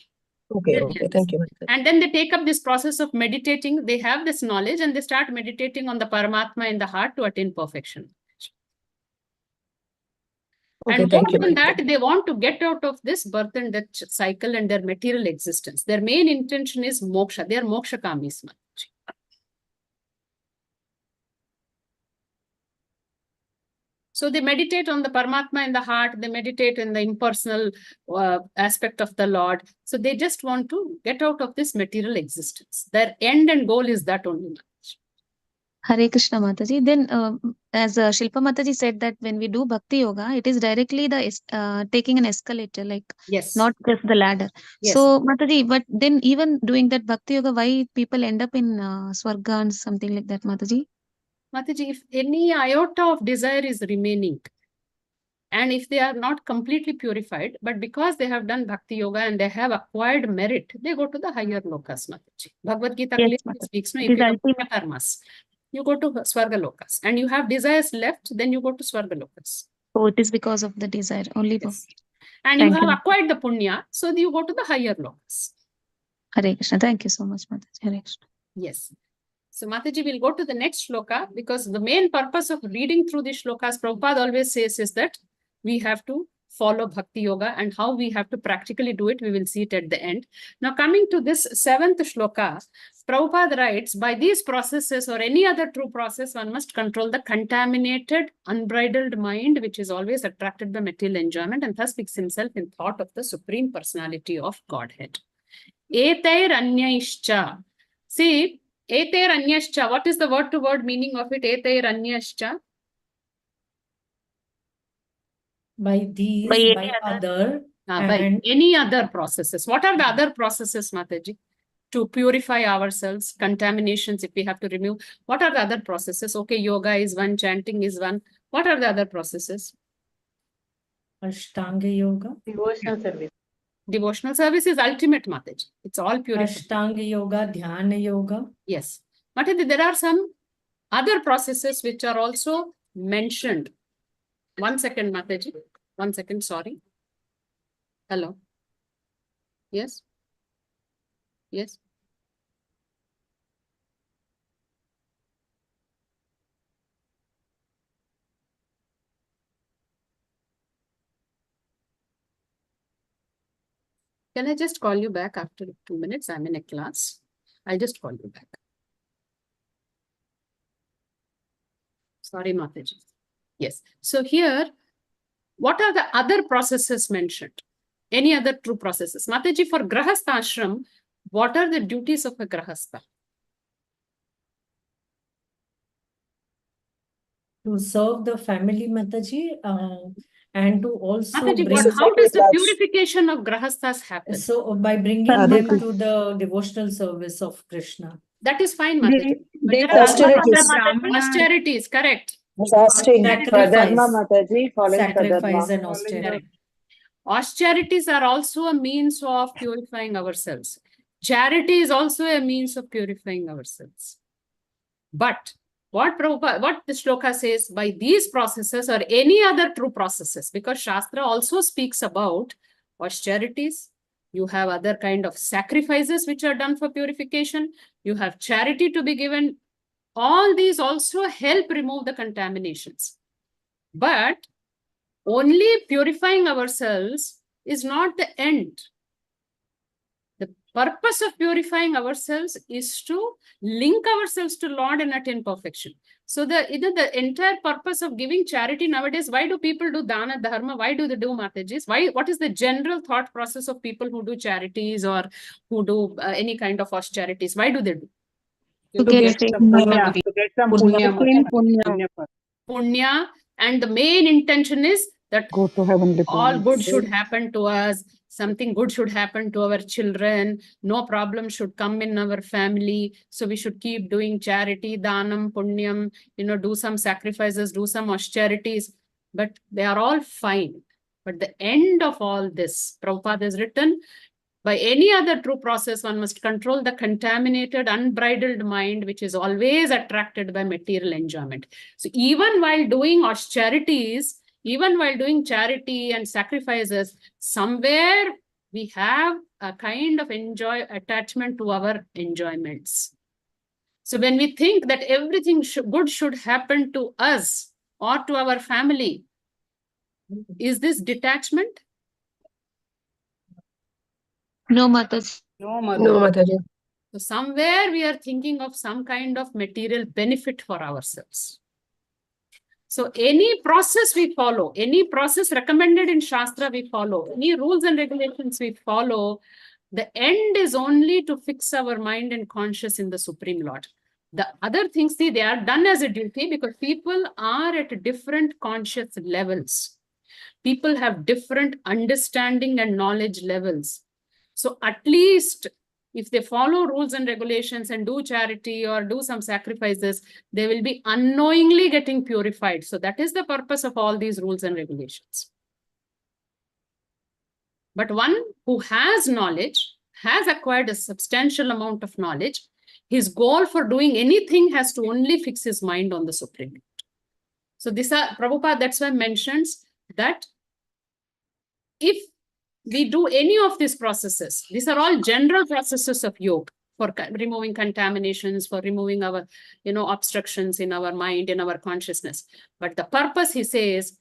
L: Okay, thank you, Mataji.
B: And then they take up this process of meditating. They have this knowledge and they start meditating on the Paramatma in the heart to attain perfection.
L: Okay,
B: and
L: thank
B: more
L: you,
B: than
L: Mataji.
B: that, they want to get out of this birth and death cycle and their material existence. Their main intention is moksha. They are moksha kamis, Mataji. So they meditate on the Paramatma in the heart, they meditate in the impersonal aspect of the Lord. So they just want to get out of this material existence. Their end and goal is that only.
A: Hare Krishna Mataji. Then, as Shilpa Mataji said that when we do Bhakti Yoga, it is directly the taking an escalator, like
B: Yes.
A: not just the ladder.
B: Yes.
A: So Mataji, but then even doing that Bhakti Yoga, why people end up in Swarga and something like that, Mataji?
B: Mataji, if any iota of desire is remaining, and if they are not completely purified, but because they have done Bhakti Yoga and they have acquired merit, they go to the higher lokas, Mataji. Bhagavad Gita
A: Yes,
B: clearly
A: Mataji.
B: speaks, no,
A: It
B: if
A: is
B: you have
A: ultimate.
B: karmas, you go to Swarga lokas, and you have desires left, then you go to Swarga lokas.
A: So it is because of the desire only.
B: Yes. And you
A: Thank
B: have
A: you.
B: acquired the punya, so you go to the higher lokas.
A: Hare Krishna. Thank you so much, Mataji. Hare Krishna.
B: Yes. So Mataji will go to the next shloka, because the main purpose of reading through these shlokas, Prabhupada always says, is that we have to follow Bhakti Yoga, and how we have to practically do it, we will see it at the end. Now coming to this 7th shloka, Prabhupada writes, by these processes or any other true process, one must control the contaminated, unbridled mind, which is always attracted by material enjoyment and thus fix himself in thought of the Supreme Personality of Godhead. Etair anyaischa. See, etair anyascha, what is the word-to-word meaning of it? Etair anyascha.
N: By these,
A: By any
N: by
A: other-
N: other,
B: By
N: and
B: any other processes. What are the other processes, Mataji? To purify ourselves, contaminations, if we have to remove. What are the other processes? Okay, yoga is one, chanting is one. What are the other processes?
N: Ashtanga Yoga.
D: Devotional service.
B: Devotional service is ultimate, Mataji. It's all purified.
N: Ashtanga Yoga, Dhyana Yoga.
B: Yes. Mataji, there are some other processes which are also mentioned. 1 second, Mataji. 1 second, sorry. Hello. Yes. Yes. Can I just call you back after 2 minutes? I'm in a class. I'll just call you back. Sorry, Mataji. Yes. So here, what are the other processes mentioned? Any other true processes? Mataji, for Grahastha ashram, what are the duties of a Grahastha?
N: To serve the family, Mataji, and to also
B: Mataji,
N: bring.
B: how does the purification of Grahasthas happen?
N: So by bringing
H: Hare
N: them
H: Krishna.
N: to the devotional service of Krishna.
B: That is fine, Mataji. But
M: They
B: there are
M: follow
B: other
M: the
B: processes.
M: Brahmana
B: Austerities, correct.
M: fasting,
N: Sacrifice.
M: Pradharma Mataji, following
N: Sacrifice
M: Pradharma.
N: and austerity.
B: Correct. Austerities are also a means of purifying ourselves. Charity is also a means of purifying ourselves. But what the shloka says, by these processes or any other true processes, because Shastra also speaks about austerities, you have other kind of sacrifices which are done for purification, you have charity to be given. All these also help remove the contaminations. But only purifying ourselves is not the end. The purpose of purifying ourselves is to link ourselves to Lord and attain perfection. So the entire purpose of giving charity nowadays, why do people do dana dharma? Why do they do Matajis? What is the general thought process of people who do charities or who do any kind of austerities? Why do they do?
A: To get
D: Punya. To get some punya.
B: Punya, and the main intention is that
H: Go to heavenly
B: all good
H: planets.
B: should happen to us, something good should happen to our children, no problem should come in our family, so we should keep doing charity, danam, punyam, do some sacrifices, do some austerities, but they are all fine. But the end of all this, Prabhupada has written, by any other true process, one must control the contaminated, unbridled mind, which is always attracted by material enjoyment. So even while doing austerities, even while doing charity and sacrifices, somewhere we have a kind of attachment to our enjoyments. So when we think that everything good should happen to us or to our family, is this detachment?
A: No, Mataji.
D: No,
L: No, Mataji.
B: So somewhere we are thinking of some kind of material benefit for ourselves. So any process we follow, any process recommended in Shastra we follow, any rules and regulations we follow, the end is only to fix our mind and conscious in the Supreme Lord. The other things, see, they are done as a duty because people are at different conscious levels. People have different understanding and knowledge levels. So at least if they follow rules and regulations and do charity or do some sacrifices, they will be unknowingly getting purified. So that is the purpose of all these rules and regulations. But one who has knowledge, has acquired a substantial amount of knowledge, his goal for doing anything has to only fix his mind on the Supreme Lord. So this Prabhupada, that's why mentions that if we do any of these processes, these are all general processes of yoga for removing contaminations, for removing our, obstructions in our mind, in our consciousness. But the purpose, he says,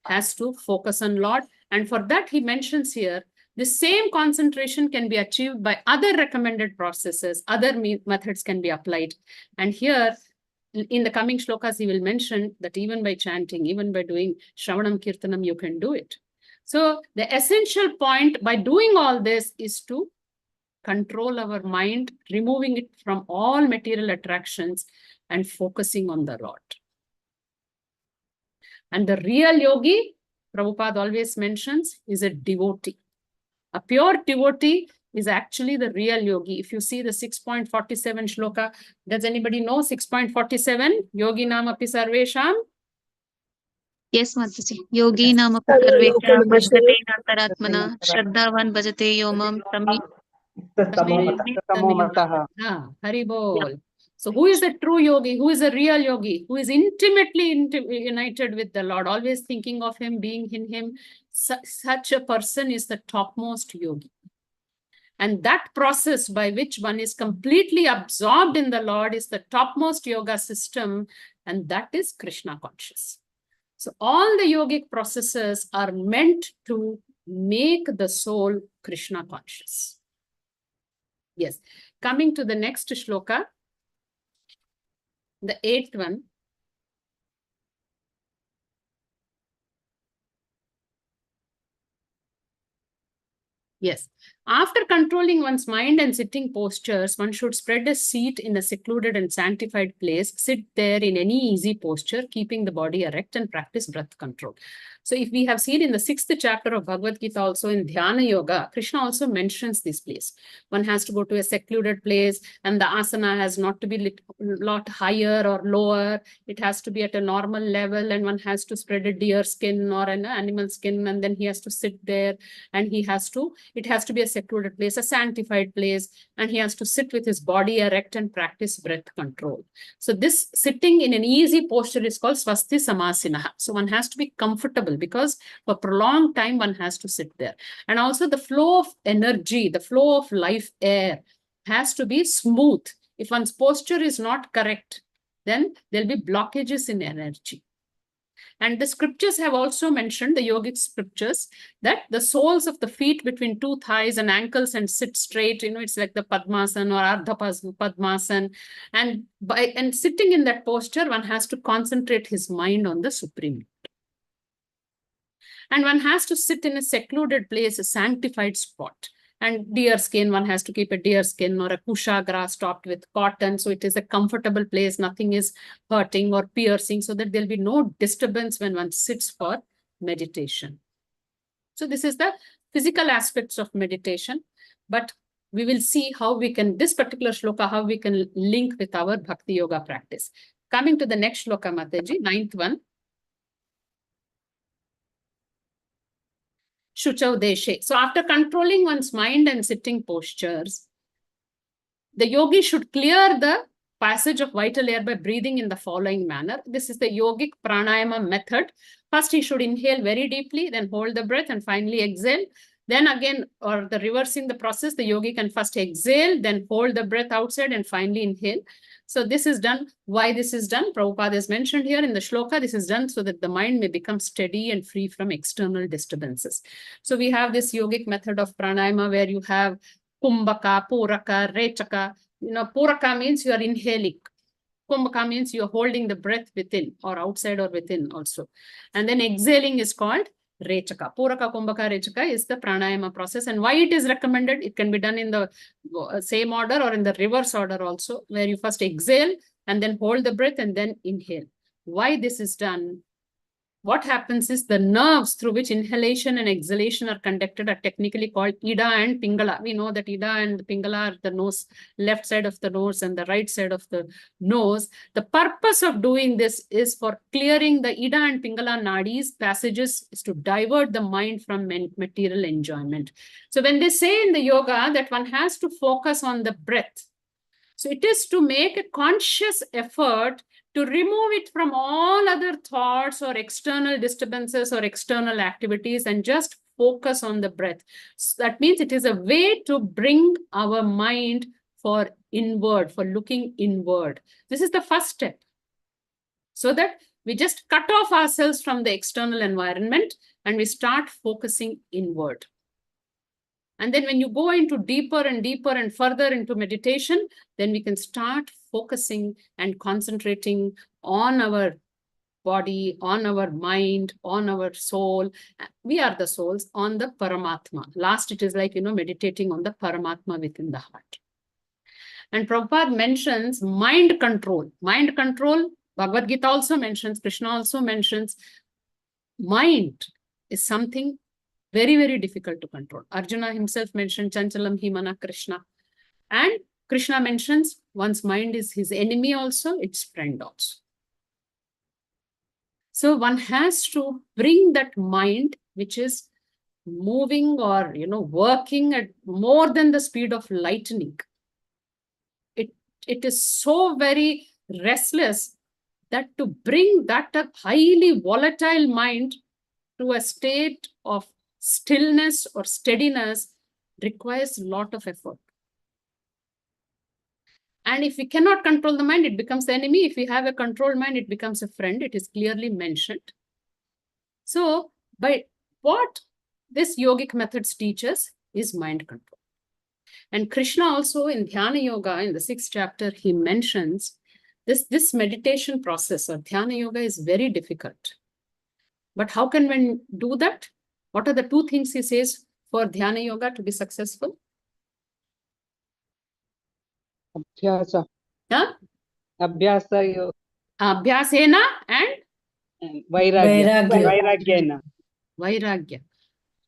B: has to focus on Lord. And for that, he mentions here, the same concentration can be achieved by other recommended processes, other methods can be applied. And here, in the coming shlokas, he will mention that even by chanting, even by doing Shravanam Kirtanam, you can do it. So the essential point by doing all this is to control our mind, removing it from all material attractions and focusing on the Lord. And the real yogi, Prabhupada always mentions, is a devotee. A pure devotee is actually the real yogi. If you see the 6.47 shloka, does anybody know 6.47? Yogi namapi sarvesham?
A: Yes, Mataji. Yogi nama sarvesham bhajate antaratmana shraddhavan bhajate yomam
B: Hari bol. So who is a true yogi? Who is a real yogi? Who is intimately united with the Lord, always thinking of him, being in him? Such a person is the topmost yogi. And that process by which one is completely absorbed in the Lord is the topmost yoga system, and that is Krishna conscious. So all the yogic processes are meant to make the soul Krishna conscious. Yes. Coming to the next shloka, the 8th one. Yes. After controlling one's mind and sitting postures, one should spread a seat in a secluded and sanctified place, sit there in any easy posture, keeping the body erect, and practice breath control. So if we have seen in the 6th chapter of Bhagavad Gita, also in Dhyana Yoga, Krishna also mentions this place. One has to go to a secluded place, and the asana has not to be a lot higher or lower. It has to be at a normal level, and one has to spread a deer skin or an animal skin, and then he has to sit there, and it has to be a secluded place, a sanctified place, and he has to sit with his body erect and practice breath control. So this sitting in an easy posture is called Swasti Samasinaha. So one has to be comfortable because for prolonged time one has to sit there. And also the flow of energy, the flow of life air has to be smooth. If one's posture is not correct, then there'll be blockages in energy. And the scriptures have also mentioned, the yogic scriptures, that the soles of the feet between two thighs and ankles and sit straight, it's like the Padmasan or Ardha Padmasan. And sitting in that posture, one has to concentrate his mind on the Supreme Lord. And one has to sit in a secluded place, a sanctified spot. And deer skin, one has to keep a deer skin or a kusha grass topped with cotton. So it is a comfortable place. Nothing is hurting or piercing, so that there'll be no disturbance when one sits for meditation. So this is the physical aspects of meditation. But we will see how we can, this particular shloka, how we can link with our bhakti yoga practice. Coming to the next shloka, Mataji, 9th one. Shuchau Deshe. So after controlling one's mind and sitting postures, the yogi should clear the passage of vital air by breathing in the following manner. This is the yogic pranayama method. First, he should inhale very deeply, then hold the breath, and finally exhale. Then again, or the reversing the process, the yogi can first exhale, then hold the breath outside, and finally inhale. So this is done. Why this is done? Prabhupada has mentioned here in the shloka, this is done so that the mind may become steady and free from external disturbances. So we have this yogic method of pranayama where you have kumbhaka, puraka, rechaka. Puraka means you are inhaling. Kumbhaka means you are holding the breath within or outside or within also. And then exhaling is called Rechaka. Puraka, Kumbhaka, Rechaka is the pranayama process. And why it is recommended? It can be done in the same order or in the reverse order also, where you first exhale and then hold the breath and then inhale. Why this is done? What happens is the nerves through which inhalation and exhalation are conducted are technically called Ida and Pingala. We know that Ida and Pingala are the nose, left side of the nose and the right side of the nose. The purpose of doing this is for clearing the Ida and Pingala nadis passages, is to divert the mind from material enjoyment. So when they say in the yoga that one has to focus on the breath, so it is to make a conscious effort to remove it from all other thoughts or external disturbances or external activities and just focus on the breath. So that means it is a way to bring our mind for inward, for looking inward. This is the first step. So that we just cut off ourselves from the external environment and we start focusing inward. And then when you go into deeper and deeper and further into meditation, then we can start focusing and concentrating on our body, on our mind, on our soul. We are the souls, on the Paramatma. Last, it is like, meditating on the Paramatma within the heart. And Prabhupada mentions mind control. Mind control, Bhagavad Gita also mentions, Krishna also mentions, mind is something very, very difficult to control. Arjuna himself mentioned Chanchalam Himana Krishna. And Krishna mentions one's mind is his enemy also, its friend also. So one has to bring that mind, which is moving or, working at more than the speed of lightning. It is so very restless that to bring that a highly volatile mind to a state of stillness or steadiness requires a lot of effort. And if we cannot control the mind, it becomes the enemy. If we have a controlled mind, it becomes a friend. It is clearly mentioned. So, by what this yogic methods teach us is mind control. And Krishna also in Dhyana Yoga, in the 6th chapter, he mentions this meditation process or Dhyana Yoga is very difficult. But how can one do that? What are the 2 things he says for Dhyana Yoga to be successful?
D: Abhyasa.
B: Huh?
D: Abhyasa yoga.
B: Abhyasena and
D: Vairagya. Vairagyena.
B: Vairagya.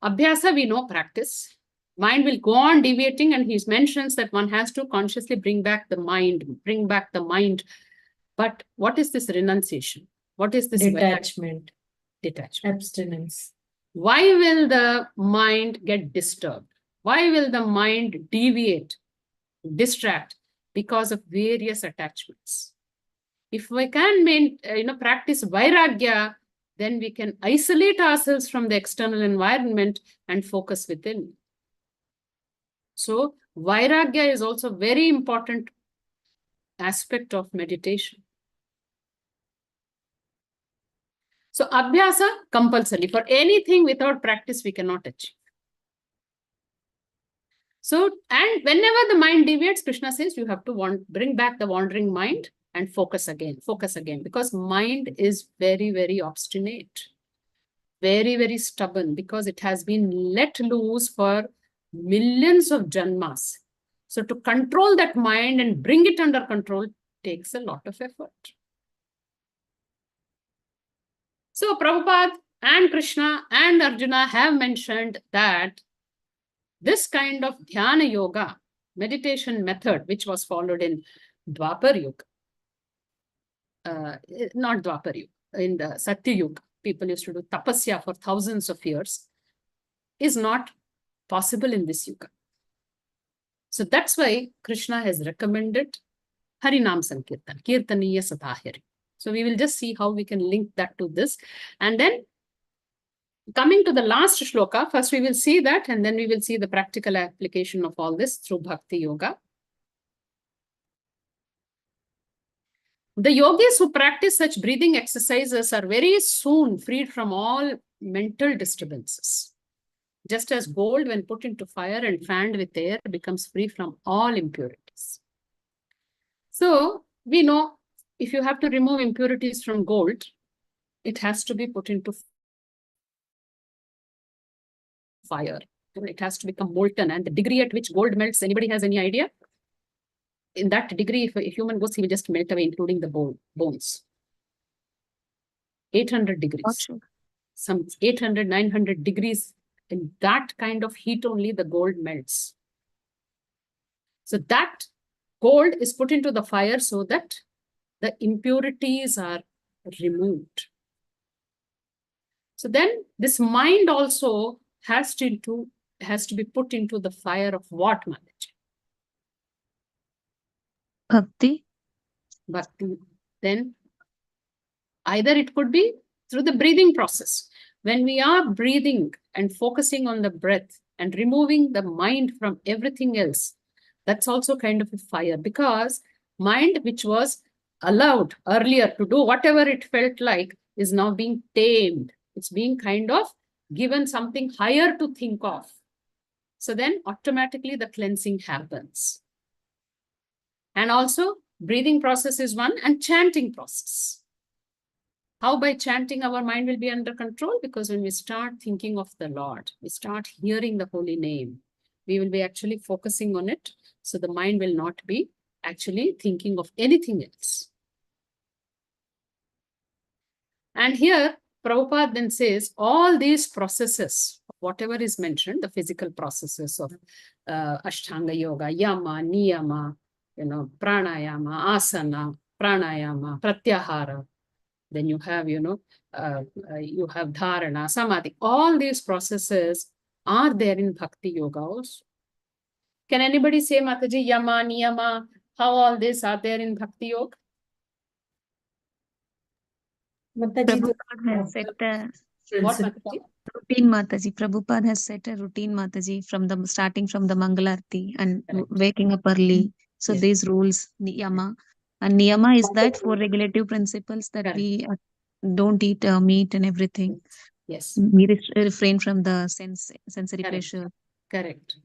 B: Abhyasa, we know, practice. Mind will go on deviating, and he mentions that one has to consciously bring back the mind. But what is this renunciation? What is this
N: Detachment.
B: Detachment.
N: Abstinence.
B: Why will the mind get disturbed? Why will the mind deviate, distract? Because of various attachments. If we can practice Vairagya, then we can isolate ourselves from the external environment and focus within. So Vairagya is also a very important aspect of meditation. So Abhyasa, compulsory. For anything without practice, we cannot achieve. So, and whenever the mind deviates, Krishna says you have to bring back the wandering mind and focus again, because mind is very, very obstinate, very, very stubborn, because it has been let loose for millions of janmas. So to control that mind and bring it under control takes a lot of effort. So Prabhupada and Krishna and Arjuna have mentioned that this kind of Dhyana Yoga, meditation method, which was followed in Dwapar Yuga, not Dwapar Yuga, in the Satya Yuga, people used to do tapasya for thousands of years, is not possible in this Yuga. So that's why Krishna has recommended Harinam Sankirtan, Kirtaniya Satahari. So we will just see how we can link that to this. And then coming to the last shloka, first we will see that, and then we will see the practical application of all this through Bhakti Yoga. The yogis who practice such breathing exercises are very soon freed from all mental disturbances. Just as gold, when put into fire and fanned with air, becomes free from all impurities. So we know if you have to remove impurities from gold, it has to be put into fire. It has to become molten. And the degree at which gold melts, anybody has any idea? In that degree, if a human goes, he will just melt away, including the bones. 800 degrees. Some 800, 900 degrees. In that kind of heat only, the gold melts. So that gold is put into the fire so that the impurities are removed. So then this mind also has to be put into the fire of what, Mataji?
A: Bhakti.
B: Bhakti. Then either it could be through the breathing process. When we are breathing and focusing on the breath and removing the mind from everything else, that's also kind of a fire, because mind, which was allowed earlier to do whatever it felt like, is now being tamed. It's being kind of given something higher to think of. So then automatically the cleansing happens. And also breathing process is one, and chanting process. How by chanting our mind will be under control? Because when we start thinking of the Lord, we start hearing the holy name, we will be actually focusing on it. So the mind will not be actually thinking of anything else. And here Prabhupada then says all these processes, whatever is mentioned, the physical processes of Ashtanga Yoga, Yama, Niyama, Pranayama, Asana, Pranayama, Pratyahara. Then you have, you have Dharana, Samadhi. All these processes are there in Bhakti Yoga also. Can anybody say, Mataji, Yama, Niyama, how all these are there in Bhakti Yoga?
A: Prabhupada has set a
B: What, Mataji?
A: routine, Mataji. Prabhupada has set a routine, Mataji, starting from the Mangalarti and waking up early. So these rules, Niyama. And Niyama is that 4 regulative principles that we don't eat meat and everything.
B: Yes.
A: We refrain from the sensory pleasure.
B: Correct.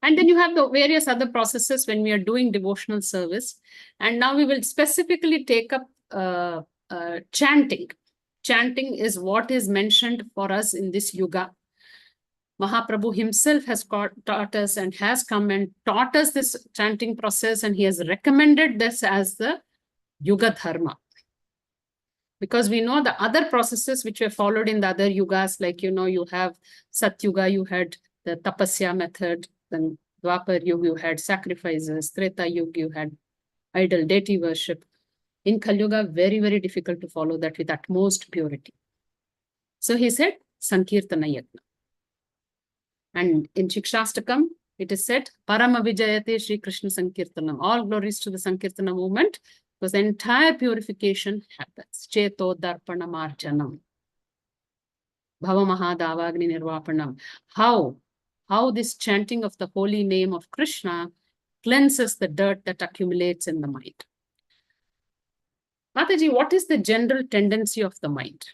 B: And then you have the various other processes when we are doing devotional service. And now we will specifically take up chanting. Chanting is what is mentioned for us in this yuga. Mahaprabhu himself has taught us and has come and taught us this chanting process, and he has recommended this as the yuga dharma. Because we know the other processes which were followed in the other yugas, like, you have Satyuga, you had the tapasya method, then Dwapar Yuga, you had sacrifices, Treta Yuga, you had idol deity worship. In Kali Yuga, very, very difficult to follow that with utmost purity. So he said, Sankirtana Yatna. And in Shikshastakam, it is said, Parama Vijayate Shri Krishna Sankirtanam. All glories to the Sankirtana movement, because the entire purification happens. Cheto Darpana Marjanam. Bhava Mahadavagni Nirvapanam. How this chanting of the holy name of Krishna cleanses the dirt that accumulates in the mind. Mataji, what is the general tendency of the mind?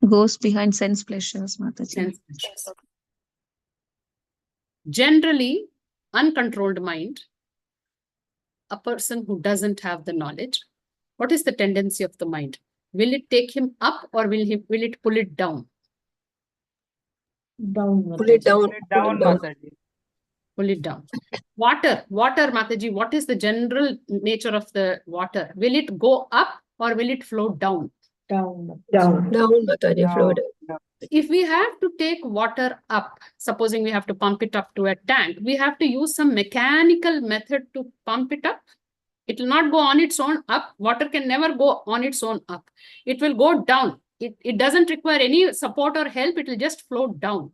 A: Goes behind sense pleasures, Mataji.
B: Sense pleasures. Generally, uncontrolled mind, a person who doesn't have the knowledge, what is the tendency of the mind? Will it take him up, or will it pull it down?
L: Pull it down.
D: Mataji.
B: Pull it down. Water, Mataji, what is the general nature of the water? Will it go up or will it flow down?
L: Down, Mataji, flow down.
B: If we have to take water up, supposing we have to pump it up to a tank, we have to use some mechanical method to pump it up. It will not go on its own up. Water can never go on its own up. It will go down. It doesn't require any support or help. It will just flow down.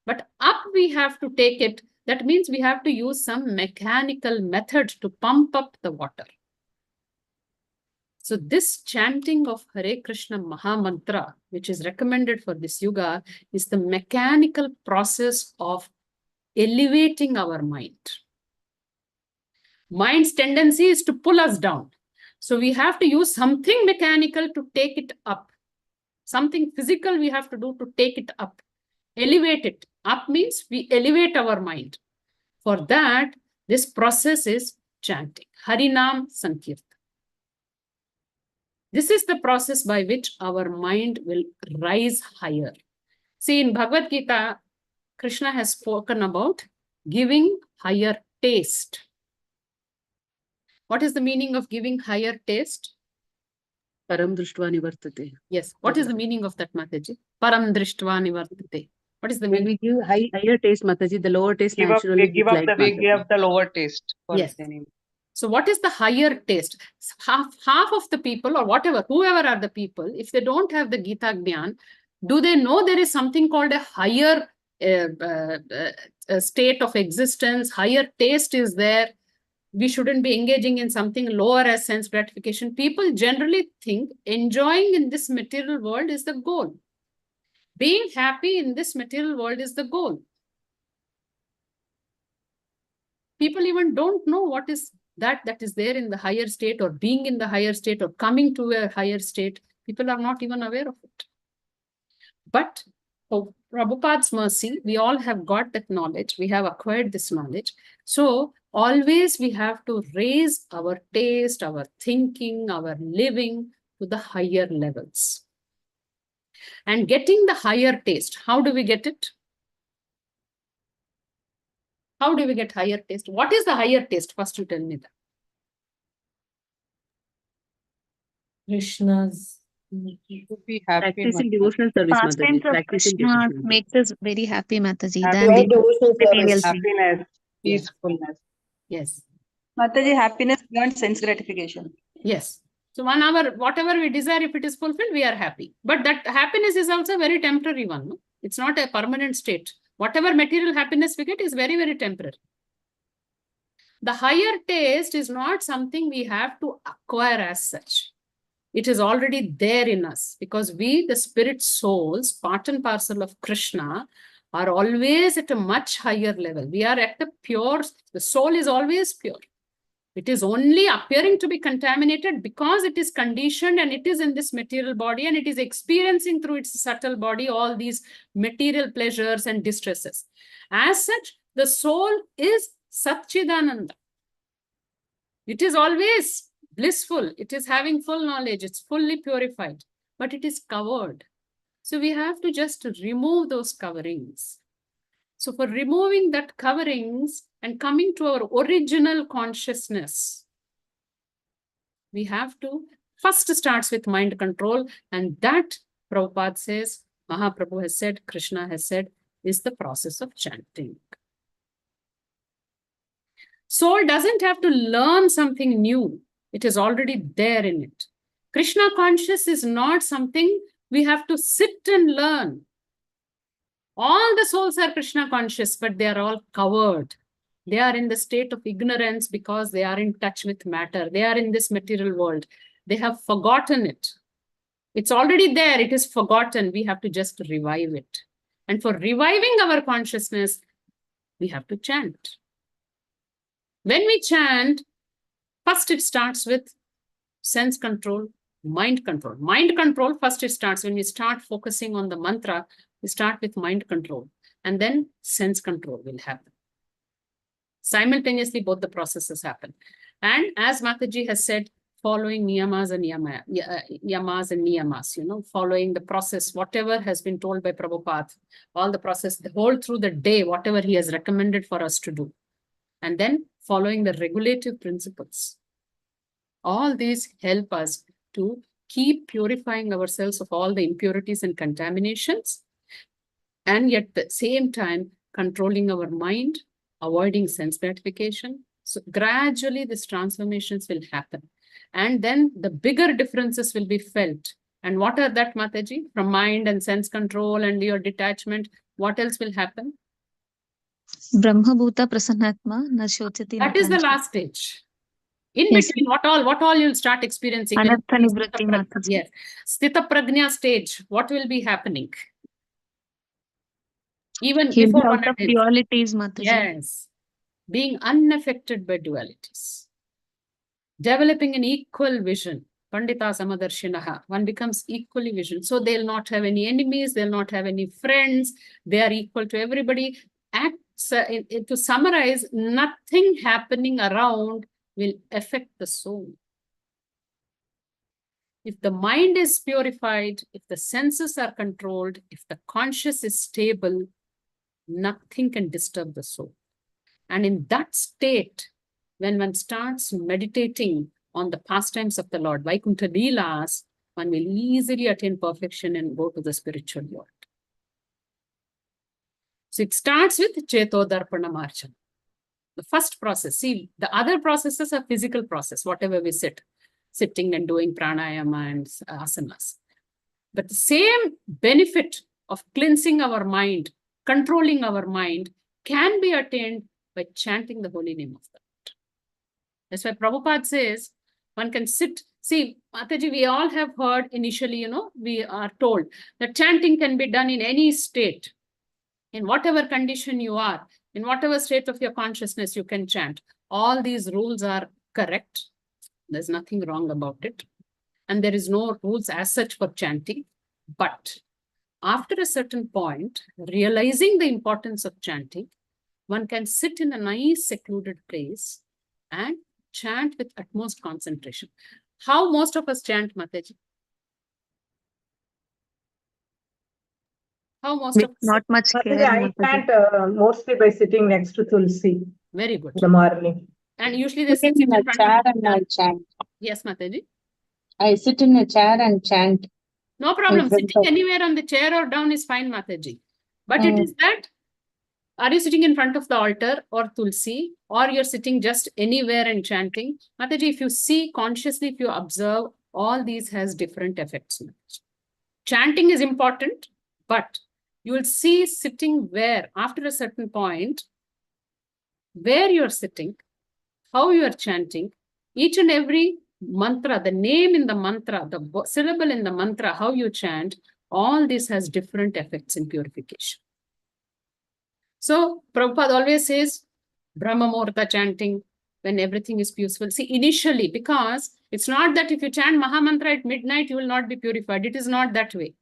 B: But up we have to take it. That means we have to use some mechanical method to pump up the water. So this chanting of Hare Krishna Maha Mantra, which is recommended for this yuga, is the mechanical process of elevating our mind. Mind's tendency is to pull us down. So we have to use something mechanical to take it up. Something physical we have to do to take it up. Elevate it. Up means we elevate our mind. For that, this process is chanting. Harinam Sankirtan. This is the process by which our mind will rise higher. See, in Bhagavad Gita, Krishna has spoken about giving higher taste. What is the meaning of giving higher taste?
O: Param drishtva nivartate.
B: Yes. What is the meaning of that, Mataji? Param drishtva nivartate. What is the meaning?
O: When we give higher taste, Mataji, the lower taste
D: Give up,
O: naturally
D: give up the, we
O: Mataji.
D: give the lower taste for
B: Yes.
D: any.
B: So what is the higher taste? Half of the people, or whatever, whoever are the people, if they don't have the Gita Gyan, do they know there is something called a higher state of existence? Higher taste is there. We shouldn't be engaging in something lower as sense gratification. People generally think enjoying in this material world is the goal. Being happy in this material world is the goal. People even don't know what is that is there in the higher state, or being in the higher state, or coming to a higher state. People are not even aware of it. But for Prabhupada's mercy, we all have got that knowledge. We have acquired this knowledge. So always we have to raise our taste, our thinking, our living to the higher levels. And getting the higher taste, how do we get it? How do we get higher taste? What is the higher taste? First you tell me that.
N: Krishna's
D: To be happy.
O: Practicing devotional service,
A: Pastimes
O: Mataji.
A: of
O: Practicing
A: Krishna
O: devotional.
A: makes us very happy, Mataji,
D: Happy.
A: than
J: Pure
A: the
J: devotional
A: material
J: service.
A: thing.
D: Happiness, peacefulness.
B: Yes.
P: Mataji, happiness beyond sense gratification.
B: Yes. So 1 hour, whatever we desire, if it is fulfilled, we are happy. But that happiness is also a very temporary one. No? It's not a permanent state. Whatever material happiness we get is very, very temporary. The higher taste is not something we have to acquire as such. It is already there in us, because we, the spirit souls, part and parcel of Krishna, are always at a much higher level. We are at the pure, the soul is always pure. It is only appearing to be contaminated because it is conditioned and it is in this material body, and it is experiencing through its subtle body all these material pleasures and distresses. As such, the soul is Satchidananda. It is always blissful. It is having full knowledge. It's fully purified, but it is covered. So we have to just remove those coverings. So for removing that coverings and coming to our original consciousness, we have to first starts with mind control, and that Prabhupada says, Mahaprabhu has said, Krishna has said, is the process of chanting. Soul doesn't have to learn something new. It is already there in it. Krishna conscious is not something we have to sit and learn. All the souls are Krishna conscious, but they are all covered. They are in the state of ignorance because they are in touch with matter. They are in this material world. They have forgotten it. It's already there. It is forgotten. We have to just revive it. And for reviving our consciousness, we have to chant. When we chant, first it starts with sense control, mind control. Mind control, first it starts when we start focusing on the mantra, we start with mind control, and then sense control will happen. Simultaneously, both the processes happen. And as Mataji has said, following niyamas and niyamas, following the process, whatever has been told by Prabhupada, all the process, the whole through the day, whatever he has recommended for us to do. And then following the regulative principles. All these help us to keep purifying ourselves of all the impurities and contaminations, and yet at the same time controlling our mind, avoiding sense gratification. So gradually these transformations will happen. And then the bigger differences will be felt. And what are that, Mataji? From mind and sense control and your detachment, what else will happen?
A: Brahma Bhuta Prasannatma na Shochati.
B: That is the last stage. In between, what all you'll start experiencing?
A: Anartha Nivritti, Mataji.
B: Yes. Sthita Prajna stage, what will be happening? Even
A: He'll be
B: before
A: out of dualities, Mataji.
B: Yes. Being unaffected by dualities. Developing an equal vision. Pandita Samadarshinaha. One becomes equally vision. So they'll not have any enemies, they'll not have any friends, they are equal to everybody. To summarize, nothing happening around will affect the soul. If the mind is purified, if the senses are controlled, if the conscious is stable, nothing can disturb the soul. And in that state, when one starts meditating on the pastimes of the Lord, Vaikuntha Leelas, one will easily attain perfection and go to the spiritual world. So it starts with Chetodarpana Marchana. The first process. See, the other processes are physical process, whatever we sitting and doing pranayama and asanas. But the same benefit of cleansing our mind, controlling our mind, can be attained by chanting the holy name of the Lord. That's why Prabhupada says, one can sit. See, Mataji, we all have heard initially, we are told that chanting can be done in any state. In whatever condition you are, in whatever state of your consciousness, you can chant. All these rules are correct. There's nothing wrong about it. And there is no rules as such for chanting. But after a certain point, realizing the importance of chanting, one can sit in a nice secluded place and chant with utmost concentration. How most of us chant, Mataji? How most of us?
A: Not much
F: Mataji,
A: care,
F: I
A: Mataji.
F: chant mostly by sitting next to Tulsi
B: Very good.
F: in the morning.
B: And usually they sit
Q: Sitting in
B: in
Q: a
B: front
Q: chair
B: of
Q: and I chant.
B: Yes, Mataji.
Q: I sit in a chair and chant.
B: No problem.
Q: In front
B: Sitting
Q: of-
B: anywhere on the chair or down is fine, Mataji. But it
Q: Mm.
B: is that, are you sitting in front of the altar or Tulsi, or you're sitting just anywhere and chanting? Mataji, if you see consciously, if you observe, all these has different effects. Chanting is important, but you will see sitting where, after a certain point, where you're sitting, how you are chanting, each and every mantra, the name in the mantra, the syllable in the mantra, how you chant, all this has different effects in purification. So Prabhupada always says, Brahma Muhurta chanting, when everything is peaceful. See, initially, because it's not that if you chant Mahamantra at midnight, you will not be purified. It is not that way.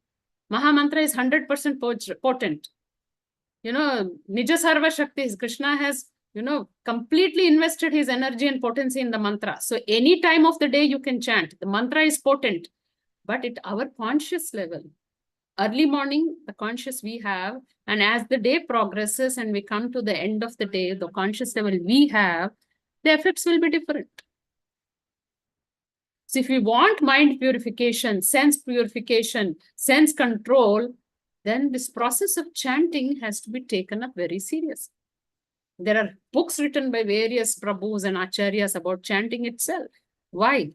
B: Mahamantra is 100% potent. Nija Sarva Shakti, Krishna has, completely invested his energy and potency in the mantra. So any time of the day you can chant. The mantra is potent, but at our conscious level, early morning, the conscious we have, and as the day progresses and we come to the end of the day, the conscious level we have, the effects will be different. So if we want mind purification, sense control, then this process of chanting has to be taken up very seriously. There are books written by various Prabhus and Acharyas about chanting itself. Why?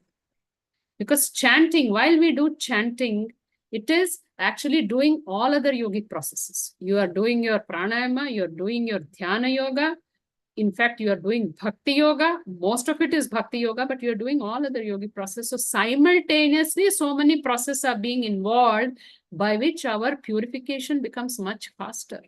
B: Because chanting, while we do chanting, it is actually doing all other yogic processes. You are doing your pranayama, you are doing your dhyana yoga. In fact, you are doing bhakti yoga. Most of it is bhakti yoga, but you are doing all other yogic processes. So simultaneously, so many processes are being involved by which our purification becomes much faster.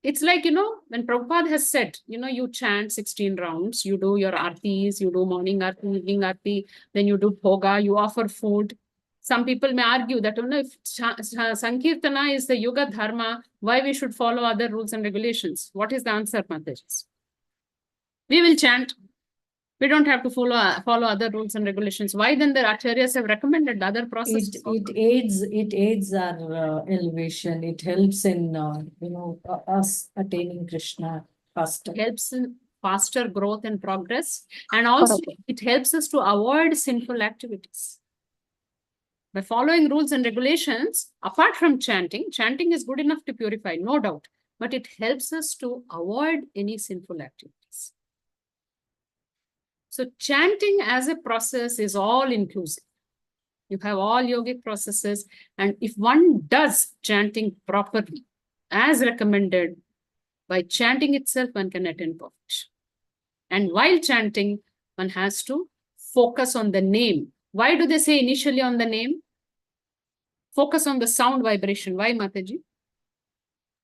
B: It's like, when Prabhupada has said, you chant 16 rounds, you do your artis, you do morning arti, evening arti, then you do bhoga, you offer food. Some people may argue that if Sankirtana is the yoga dharma, why we should follow other rules and regulations? What is the answer, Mataji? We will chant. We don't have to follow other rules and regulations. Why then the acharyas have recommended other processes?
N: It aids our elevation. It helps in us attaining Krishna faster.
B: Helps in faster growth and progress, and also it helps us to avoid sinful activities. By following rules and regulations, apart from chanting is good enough to purify, no doubt, but it helps us to avoid any sinful activities. So chanting as a process is all inclusive. You have all yogic processes, and if one does chanting properly, as recommended, by chanting itself, one can attain perfection. And while chanting, one has to focus on the name. Why do they say initially on the name? Focus on the sound vibration. Why, Mataji?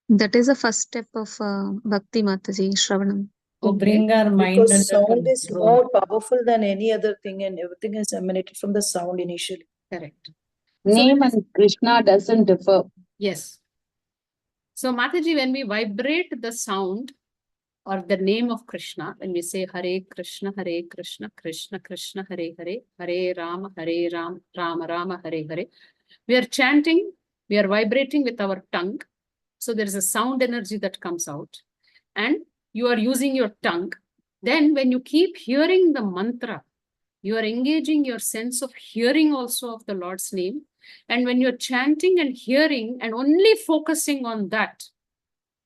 A: That is the first step of Bhakti, Mataji, Shravanam.
N: To bring our mind
J: Because
N: under
J: sound is
N: control.
J: more powerful than any other thing, and everything is emanated from the sound initially.
B: Correct.
Q: Name and Krishna doesn't differ.
B: Yes. So Mataji, when we vibrate the sound or the name of Krishna, when we say Hare Krishna, Krishna Krishna, Hare Hare, Hare Rama, Rama Rama, Hare Hare, we are chanting, we are vibrating with our tongue. So there is a sound energy that comes out, and you are using your tongue. Then when you keep hearing the mantra, you are engaging your sense of hearing also of the Lord's name. And when you're chanting and hearing and only focusing on that,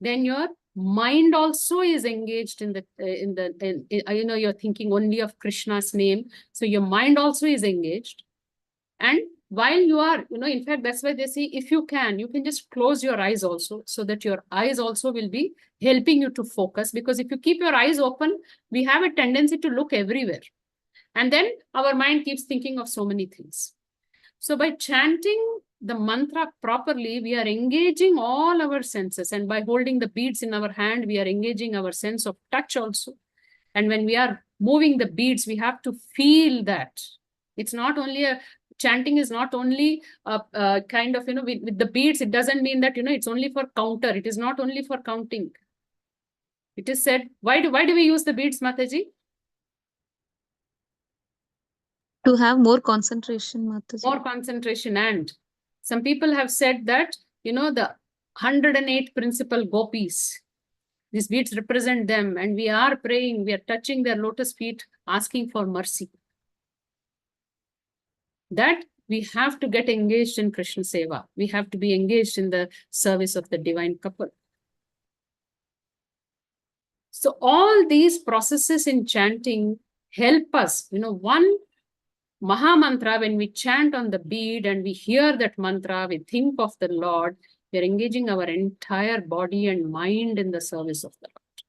B: then your mind also is engaged in you're thinking only of Krishna's name. So your mind also is engaged. And while you are, in fact, that's why they say, if you can just close your eyes also, so that your eyes also will be helping you to focus. Because if you keep your eyes open, we have a tendency to look everywhere. And then our mind keeps thinking of so many things. So by chanting the mantra properly, we are engaging all our senses. And by holding the beads in our hand, we are engaging our sense of touch also. And when we are moving the beads, we have to feel that. It's not only chanting is not only kind of, with the beads, it doesn't mean that, it's only for counter. It is not only for counting. It is said, why do we use the beads, Mataji?
A: To have more concentration, Mataji.
B: More concentration. And some people have said that, the 108 principal gopis, these beads represent them, and we are praying, we are touching their lotus feet, asking for mercy. That we have to get engaged in Krishna Seva. We have to be engaged in the service of the divine couple. So all these processes in chanting help us. One Maha Mantra, when we chant on the bead and we hear that mantra, we think of the Lord, we are engaging our entire body and mind in the service of the Lord.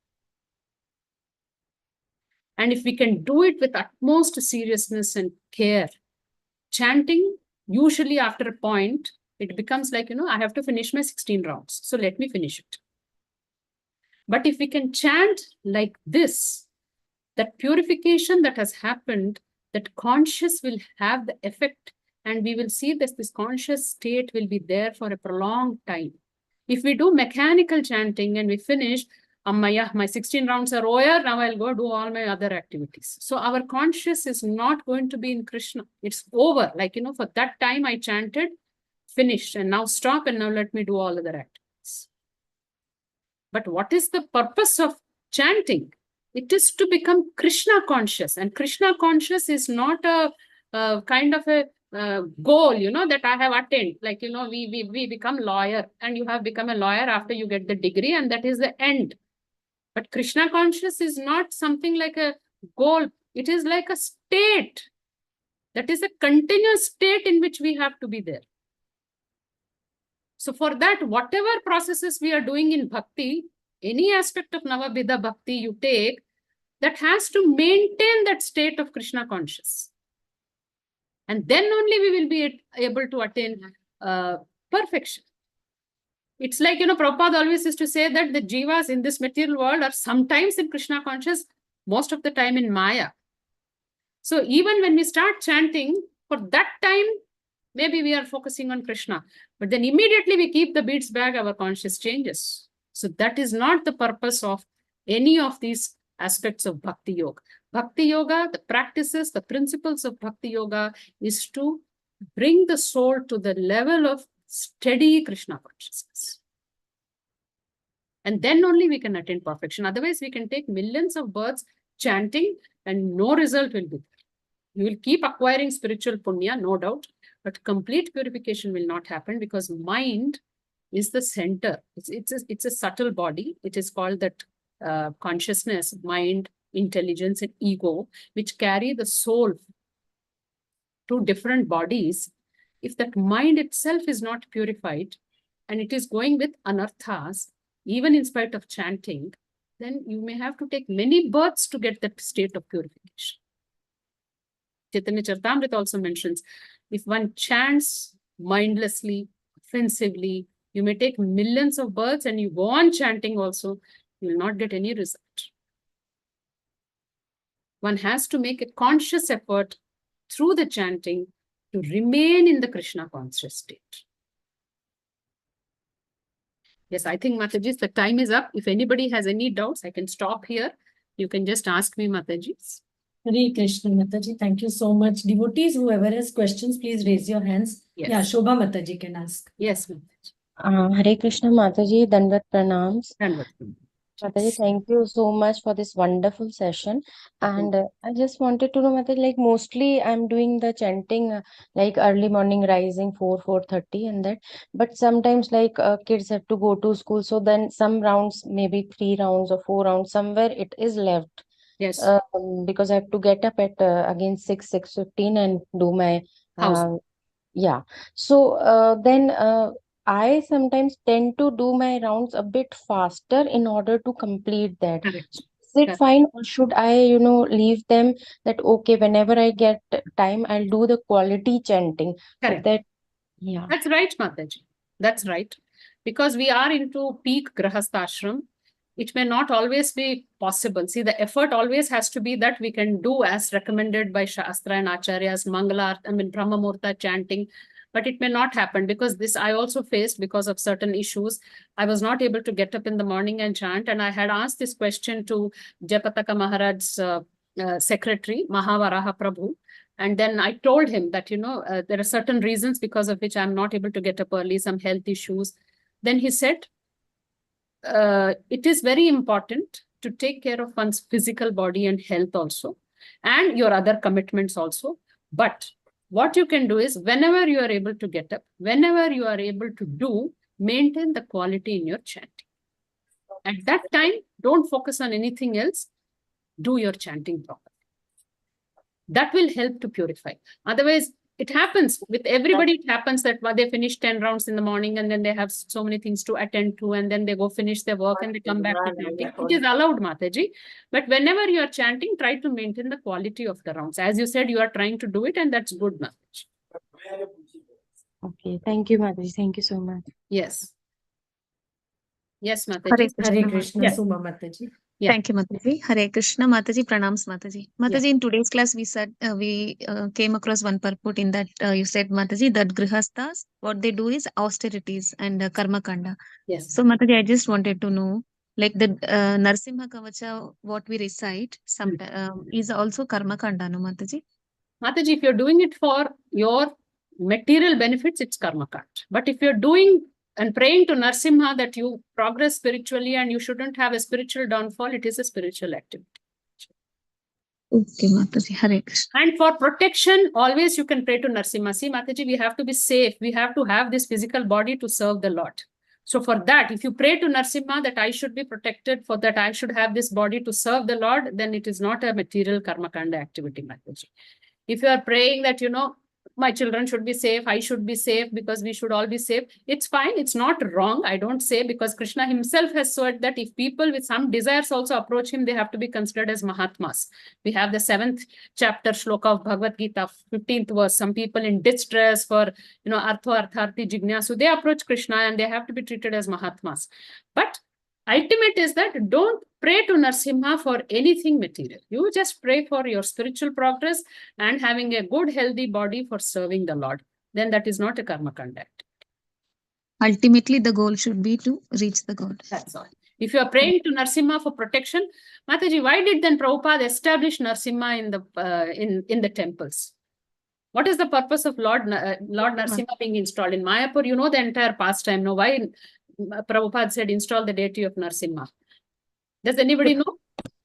B: And if we can do it with utmost seriousness and care, chanting, usually after a point, it becomes like, I have to finish my 16 rounds. So let me finish it. But if we can chant like this, that purification that has happened, that conscious will have the effect, and we will see that this conscious state will be there for a prolonged time. If we do mechanical chanting and we finish, Ammaya, my 16 rounds are over, now I'll go do all my other activities. So our conscious is not going to be in Krishna. It's over. Like, for that time I chanted, finished, and now stop, and now let me do all other activities. But what is the purpose of chanting? It is to become Krishna conscious. And Krishna conscious is not a kind of a goal, that I have attained. Like, we become lawyer, and you have become a lawyer after you get the degree, and that is the end. But Krishna conscious is not something like a goal. It is like a state. That is a continuous state in which we have to be there. So for that, whatever processes we are doing in bhakti, any aspect of Navabhida bhakti you take, that has to maintain that state of Krishna conscious. And then only we will be able to attain perfection. It's like, Prabhupada always used to say that the jivas in this material world are sometimes in Krishna conscious, most of the time in Maya. So even when we start chanting, for that time, maybe we are focusing on Krishna. But then immediately we keep the beads back, our conscious changes. So that is not the purpose of any of these aspects of Bhakti Yoga. Bhakti Yoga, the practices, the principles of Bhakti Yoga is to bring the soul to the level of steady Krishna consciousness. And then only we can attain perfection. Otherwise, we can take millions of births chanting and no result will be there. You will keep acquiring spiritual punya, no doubt, but complete purification will not happen because mind is the center. It's a subtle body. It is called that consciousness, mind, intelligence, and ego, which carry the soul to different bodies. If that mind itself is not purified and it is going with anarthas, even in spite of chanting, then you may have to take many births to get that state of purification. Chaitanya Charitamrita also mentions, if one chants mindlessly, offensively, you may take millions of births and you go on chanting also, you will not get any result. One has to make a conscious effort through the chanting to remain in the Krishna conscious state. Yes, I think Mataji, the time is up. If anybody has any doubts, I can stop here. You can just ask me, Mataji.
N: Hare Krishna, Mataji. Thank you so much. Devotees, whoever has questions, please raise your hands.
B: Yes.
N: Yeah, Shobha Mataji can ask.
B: Yes, Mataji.
R: Hare Krishna Mataji, Dandat Pranams.
B: Dandat.
R: Mataji, thank you so much for this wonderful session. And I just wanted to know, Mataji, like mostly I'm doing the chanting like early morning rising 4:30 and that. But sometimes like kids have to go to school. So then some rounds, maybe 3 rounds or 4 rounds, somewhere it is left.
B: Yes.
R: Because I have to get up at again 6:15 and do my
B: House.
R: yeah. So then I sometimes tend to do my rounds a bit faster in order to complete that.
B: Correct.
R: So is it fine, or should I, leave them that okay, whenever I get time, I'll do the quality chanting.
B: Correct.
R: So that, yeah.
B: That's right, Mataji. That's right. Because we are into peak Grahastha ashram. It may not always be possible. See, the effort always has to be that we can do as recommended by Shastra and Acharyas, Mangala, Brahma Muhurta chanting. But it may not happen because this I also faced because of certain issues. I was not able to get up in the morning and chant. And I had asked this question to Japataka Maharaj's secretary, Mahavaraha Prabhu. And then I told him that, there are certain reasons because of which I'm not able to get up early, some health issues. Then he said, it is very important to take care of one's physical body and health also, and your other commitments also. But what you can do is whenever you are able to get up, whenever you are able to do, maintain the quality in your chanting. At that time, don't focus on anything else. Do your chanting properly. That will help to purify. Otherwise, it happens with everybody. It happens that they finish 10 rounds in the morning and then they have so many things to attend to, and then they go finish their work and they come back to chanting. It is allowed, Mataji. But whenever you are chanting, try to maintain the quality of the rounds. As you said, you are trying to do it, and that's good, Mataji.
R: Okay, thank you, Mataji. Thank you so much.
B: Yes. Yes, Mataji.
N: Hare Krishna,
B: Yes.
N: Suma Mataji.
B: Yeah.
A: Thank you, Mataji. Hare Krishna, Mataji. Pranams, Mataji. Mataji, in today's class, we said we came across one purport in that you said, Mataji, that grihasthas, what they do is austerities and karma kanda.
B: Yes.
A: So, Mataji, I just wanted to know, like the Narsimha Kavacha, what we recite, is also karma kanda, no, Mataji?
B: Mataji, if you're doing it for your material benefits, it's karma kanda. But if you're doing and praying to Narsimha that you progress spiritually and you shouldn't have a spiritual downfall, it is a spiritual activity.
A: Okay, Mataji. Hare Krishna.
B: And for protection, always you can pray to Narsimha. See, Mataji, we have to be safe. We have to have this physical body to serve the Lord. So for that, if you pray to Narsimha that I should be protected, for that I should have this body to serve the Lord, then it is not a material karma kanda activity, Mataji. If you are praying that, my children should be safe, I should be safe because we should all be safe, it's fine. It's not wrong. I don't say, because Krishna himself has said that if people with some desires also approach him, they have to be considered as Mahatmas. We have the 7th chapter shloka of Bhagavad Gita, 15th verse. Some people in distress for, artharthi jignasu, they approach Krishna and they have to be treated as Mahatmas. But ultimate is that don't pray to Narsimha for anything material. You just pray for your spiritual progress and having a good, healthy body for serving the Lord. Then that is not a karma kanda.
A: Ultimately, the goal should be to reach the God.
B: That's all. If you are praying to Narsimha for protection, Mataji, why did then Prabhupada establish Narsimha in the temples? What is the purpose of Lord Narsimha being installed in Mayapur? You know the entire pastime. No, why Prabhupada said install the deity of Narsimha? Does anybody know?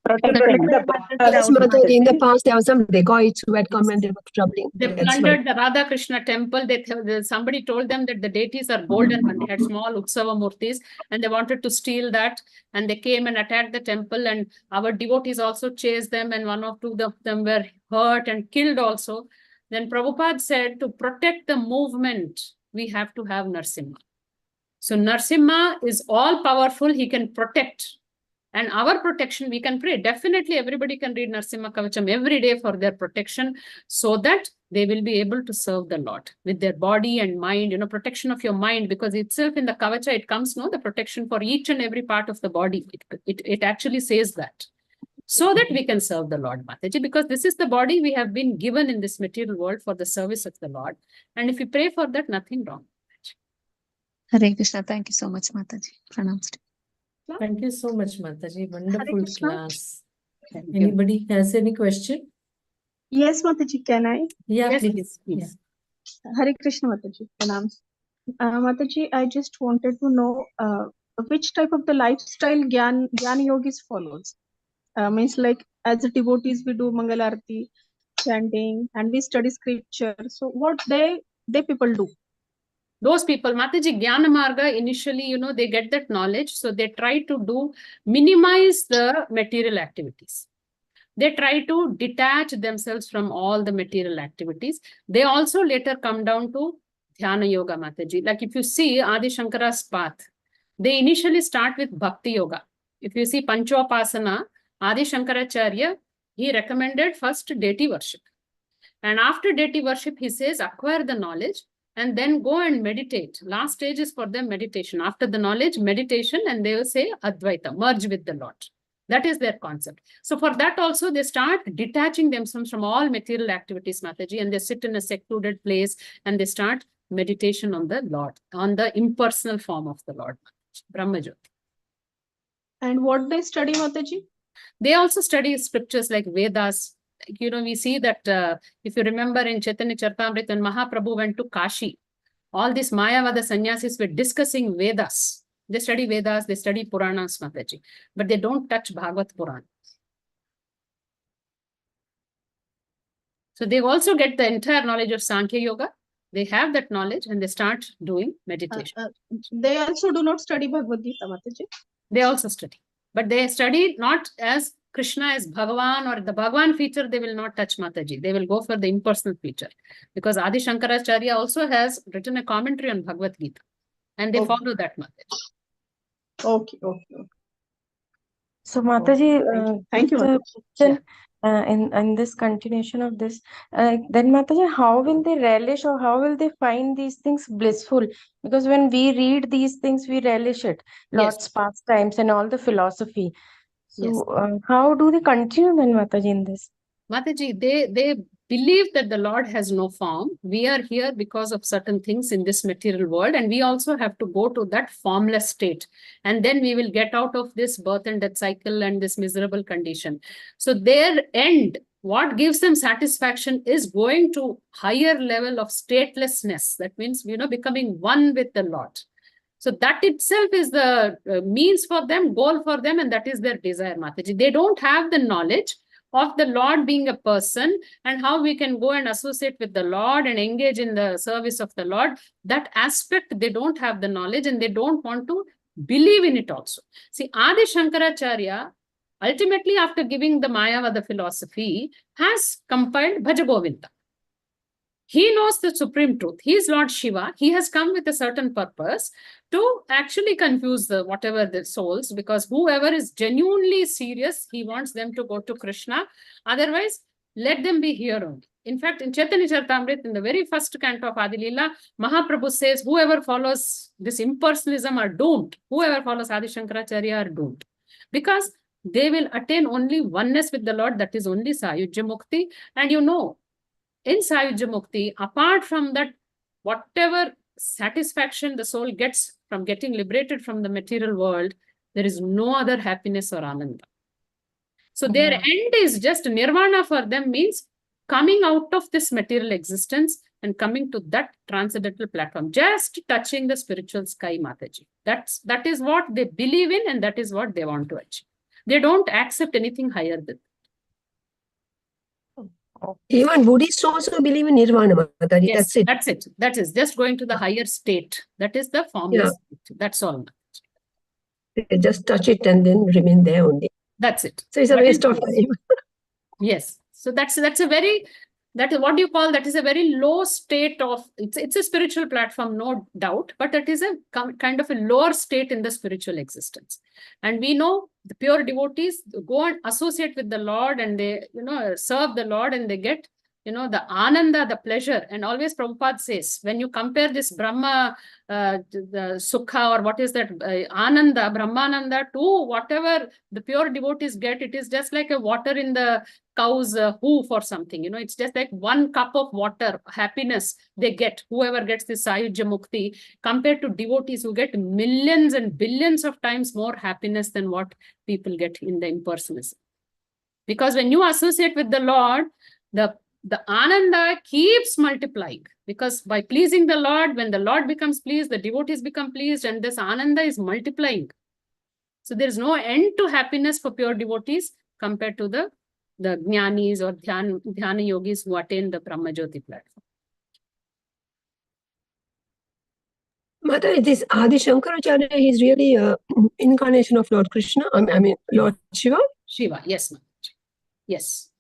L: Yes, Mataji, in the past there were some dacoits who had come and they were troubling.
B: They plundered the Radha Krishna temple. Somebody told them that the deities are golden and they had small Utsava murtis and they wanted to steal that. And they came and attacked the temple, and our devotees also chased them, and one or two of them were hurt and killed also. Then Prabhupada said, to protect the movement, we have to have Narsimha. So Narsimha is all powerful. He can protect. And our protection, we can pray. Definitely everybody can read Narsimha Kavacham every day for their protection, so that they will be able to serve the Lord with their body and mind, protection of your mind, because itself in the Kavacha, it comes, the protection for each and every part of the body. It actually says that. So that we can serve the Lord, Mataji, because this is the body we have been given in this material world for the service of the Lord. And if we pray for that, nothing wrong.
A: Hare Krishna. Thank you so much, Mataji. Pranams.
N: Thank you so much, Mataji. Wonderful
P: Krishna.
N: class.
P: Thank you.
N: Anybody has any question?
P: Yes, Mataji, can I?
N: Yeah,
B: Yes,
N: please.
B: please.
P: Hare Krishna, Mataji. Pranams. Mataji, I just wanted to know which type of the lifestyle Gyan Yogis follows. Means like as a devotees we do Mangal Arati, chanting, and we study scripture. So what they people do?
B: Those people, Mataji, Jnana Marga, initially, they get that knowledge. So they try to minimize the material activities. They try to detach themselves from all the material activities. They also later come down to Dhyana Yoga, Mataji. Like if you see Adi Shankara's path, they initially start with Bhakti Yoga. If you see Panchopasana, Adi Shankaracharya, he recommended first deity worship. And after deity worship, he says, acquire the knowledge and then go and meditate. Last stage is for them meditation. After the knowledge, meditation, and they will say Advaita, merge with the Lord. That is their concept. So for that also, they start detaching themselves from all material activities, Mataji, and they sit in a secluded place and they start meditation on the Lord, on the impersonal form of the Lord, Brahmajyoti.
P: And what they study, Mataji?
B: They also study scriptures like Vedas. We see that if you remember in Chaitanya Charitamrita, when Mahaprabhu went to Kashi, all these Mayavada sannyasis were discussing Vedas. They study Vedas, they study Puranas, Mataji, but they don't touch Bhagavad Puran. So they also get the entire knowledge of Sankhya Yoga. They have that knowledge and they start doing meditation.
P: They also do not study Bhagavad Gita, Mataji.
B: They also study, but they study not as Krishna as Bhagavan or the Bhagavan feature, they will not touch, Mataji. They will go for the impersonal feature because Adi Shankaracharya also has written a commentary on Bhagavad Gita and they follow that, Mataji.
P: Okay.
R: So Mataji,
P: Thank you,
R: just a
P: Mataji.
R: question, in this continuation of this, then Mataji, how will they relish or how will they find these things blissful? Because when we read these things, we relish it, Lord's pastimes and all the philosophy. So how do they continue then, Mataji, in this?
B: Mataji, they believe that the Lord has no form. We are here because of certain things in this material world, and we also have to go to that formless state. And then we will get out of this birth and death cycle and this miserable condition. So their end, what gives them satisfaction is going to higher level of statelessness. That means, becoming one with the Lord. So that itself is the means for them, goal for them, and that is their desire, Mataji. They don't have the knowledge of the Lord being a person and how we can go and associate with the Lord and engage in the service of the Lord. That aspect, they don't have the knowledge and they don't want to believe in it also. See, Adi Shankaracharya, ultimately after giving the Mayavada philosophy, has compiled Bhaja Govinda. He knows the supreme truth. He is Lord Shiva. He has come with a certain purpose to actually confuse whatever the souls, because whoever is genuinely serious, he wants them to go to Krishna. Otherwise, let them be here only. In fact, in Chaitanya Charitamrita, in the very first canto of Adi Leela, Mahaprabhu says, whoever follows this impersonalism are doomed. Whoever follows Adi Shankaracharya are doomed. Because they will attain only oneness with the Lord, that is only Sayujya Mukti. And in Sayujya Mukti, apart from that, whatever satisfaction the soul gets from getting liberated from the material world, there is no other happiness or ananda. So their end is just nirvana for them, means coming out of this material existence and coming to that transcendental platform, just touching the spiritual sky, Mataji. That is what they believe in and that is what they want to achieve. They don't accept anything higher than.
L: Even Buddhists also believe in nirvana, Mataji.
B: Yes,
L: That's it.
B: that's it. That is just going to the higher state. That is the formless state. That's all.
L: They just touch it and then remain there only.
B: That's it.
L: So it's a waste of time.
B: Yes. So that's a very, that is what do you call, that is a very low state of, it's a spiritual platform, no doubt, but it is a kind of a lower state in the spiritual existence. And we know the pure devotees go and associate with the Lord and they, serve the Lord and they get, the Ananda, the pleasure. And always Prabhupada says, when you compare this Brahma, the Sukha, or what is that, Ananda, Brahmananda, to whatever the pure devotees get, it is just like a water in the cow's hoof or something. It's just like 1 cup of water, happiness they get, whoever gets this Sayujya Mukti, compared to devotees who get millions and billions of times more happiness than what people get in the impersonalism. Because when you associate with the Lord, the Ananda keeps multiplying. Because by pleasing the Lord, when the Lord becomes pleased, the devotees become pleased, and this Ananda is multiplying. So there is no end to happiness for pure devotees compared to the Jnanis or Dhyana yogis who attain the Brahmajyoti platform.
L: Mata, this Adi Shankaracharya is really an incarnation of Lord Krishna. I mean Lord Shiva.
B: Shiva, yes, Mataji. Yes.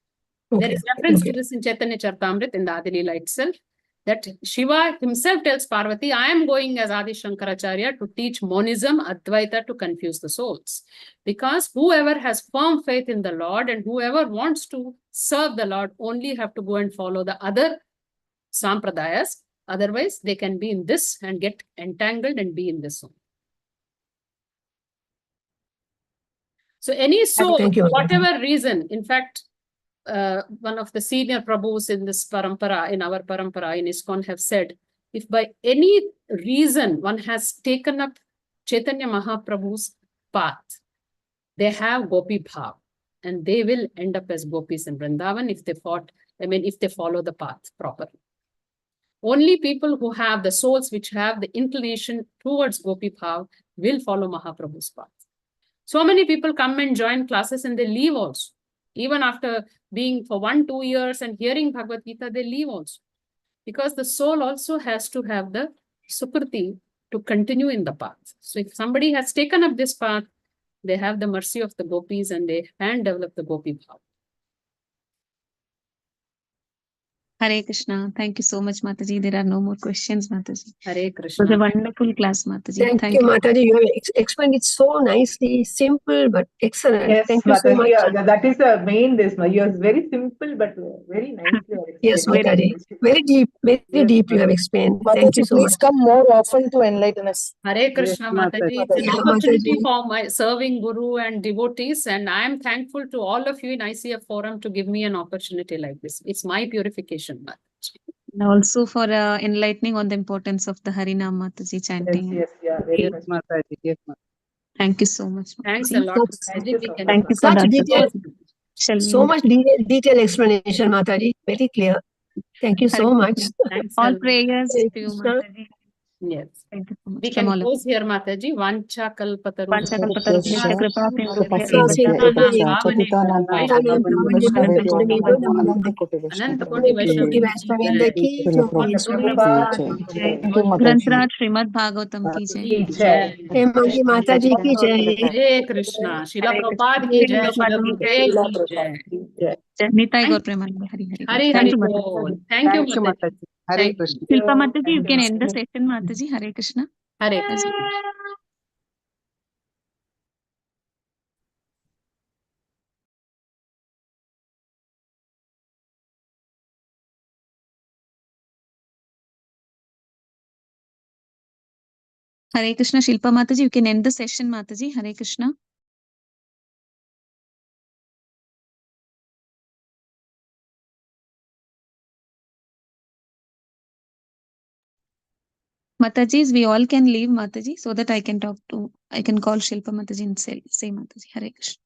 L: Okay.
B: There is reference to this in Chaitanya Charitamrita in the Adi Leela itself, that Shiva himself tells Parvati, I am going as Adi Shankaracharya to teach monism, Advaita, to confuse the souls. Because whoever has firm faith in the Lord and whoever wants to serve the Lord only have to go and follow the other sampradayas. Otherwise, they can be in this and get entangled and be in this zone. So any soul, for whatever reason, in fact, one of the senior Prabhus in this parampara, in our parampara, in ISKCON, have said, if by any reason one has taken up Chaitanya Mahaprabhu's path, they have Gopi Bhav, and they will end up as gopis in Vrindavan if they follow the path properly. Only people who have the souls which have the inclination towards Gopi Bhav will follow Mahaprabhu's path. So many people come and join classes and they leave also. Even after being for 1-2 years and hearing Bhagavad Gita, they leave also. Because the soul also has to have the sukriti to continue in the path. So if somebody has taken up this path, they have the mercy of the gopis and they can develop the Gopi Bhav.
A: Hare Krishna. Thank you so much, Mataji. There are no more questions, Mataji.
B: Hare Krishna.
A: It was a wonderful class, Mataji.
L: Thank you, Mataji. You have explained it so nicely, simple but excellent.
F: Yes,
L: Thank you so much.
F: Mataji, that is the main this. Yours very simple but very nicely.
L: Yes, Mataji. Very deep, very deep you have explained. Thank you
J: Mataji,
L: so
J: please
L: much.
J: come more often to enlighten us.
B: Hare Krishna, Mataji. It's an
L: Yeah,
B: opportunity
L: Mataji.
B: for my serving Guru and devotees, and I am thankful to all of you in ICF Forum to give me an opportunity like this. It's my purification, Mataji.
A: And also for enlightening on the importance of the Harinam, Mataji, chanting.
F: Yes, yeah, very much.
D: Mataji. Yes, Mataji.
A: Thank you so much, Mataji.
B: Thanks a lot.
F: Thank you so much.
A: Thank you for
L: Such
A: that.
L: detail,
A: Shall we
L: so much detailed explanation, Mataji. Very clear. Thank you so much.
B: Thanks a
A: all
B: lot.
A: prayers
L: Hare
A: to you,
L: Krishna.
A: Mataji.
B: Yes.
A: Thank you so much.
B: We
A: From
B: can
A: all of
B: close here, Mataji. Vancha kalpataru.
A: Panchakalpatarubhyascha
B: Anantapurti Vaishnava ki jai.
A: ग्रंथराज Shrimad Bhagavatam की जय
L: हेमांगी माताजी की जय।
B: हरे कृष्णा। श्रीला प्रभुपाद की जय। श्रीला गुरुदेव की जय।
A: निताई गौर Premanand Hari Hari
B: Hari
A: Thank
B: Hari
A: you,
B: बोल।
A: Mataji.
B: Thank you,
D: Thank you,
B: Mataji.
D: Mataji. Hare
B: Thank you.
D: Krishna.
A: Shilpa Mataji, you can end the session, Mataji. Hare Krishna.
B: Hare Krishna.
A: Hare Krishna. Shilpa Mataji, you can end the session, Mataji. Hare Krishna. Matajis, we all can leave, Mataji, so that I can call Shilpa Mataji and say Mataji. Hare Krishna.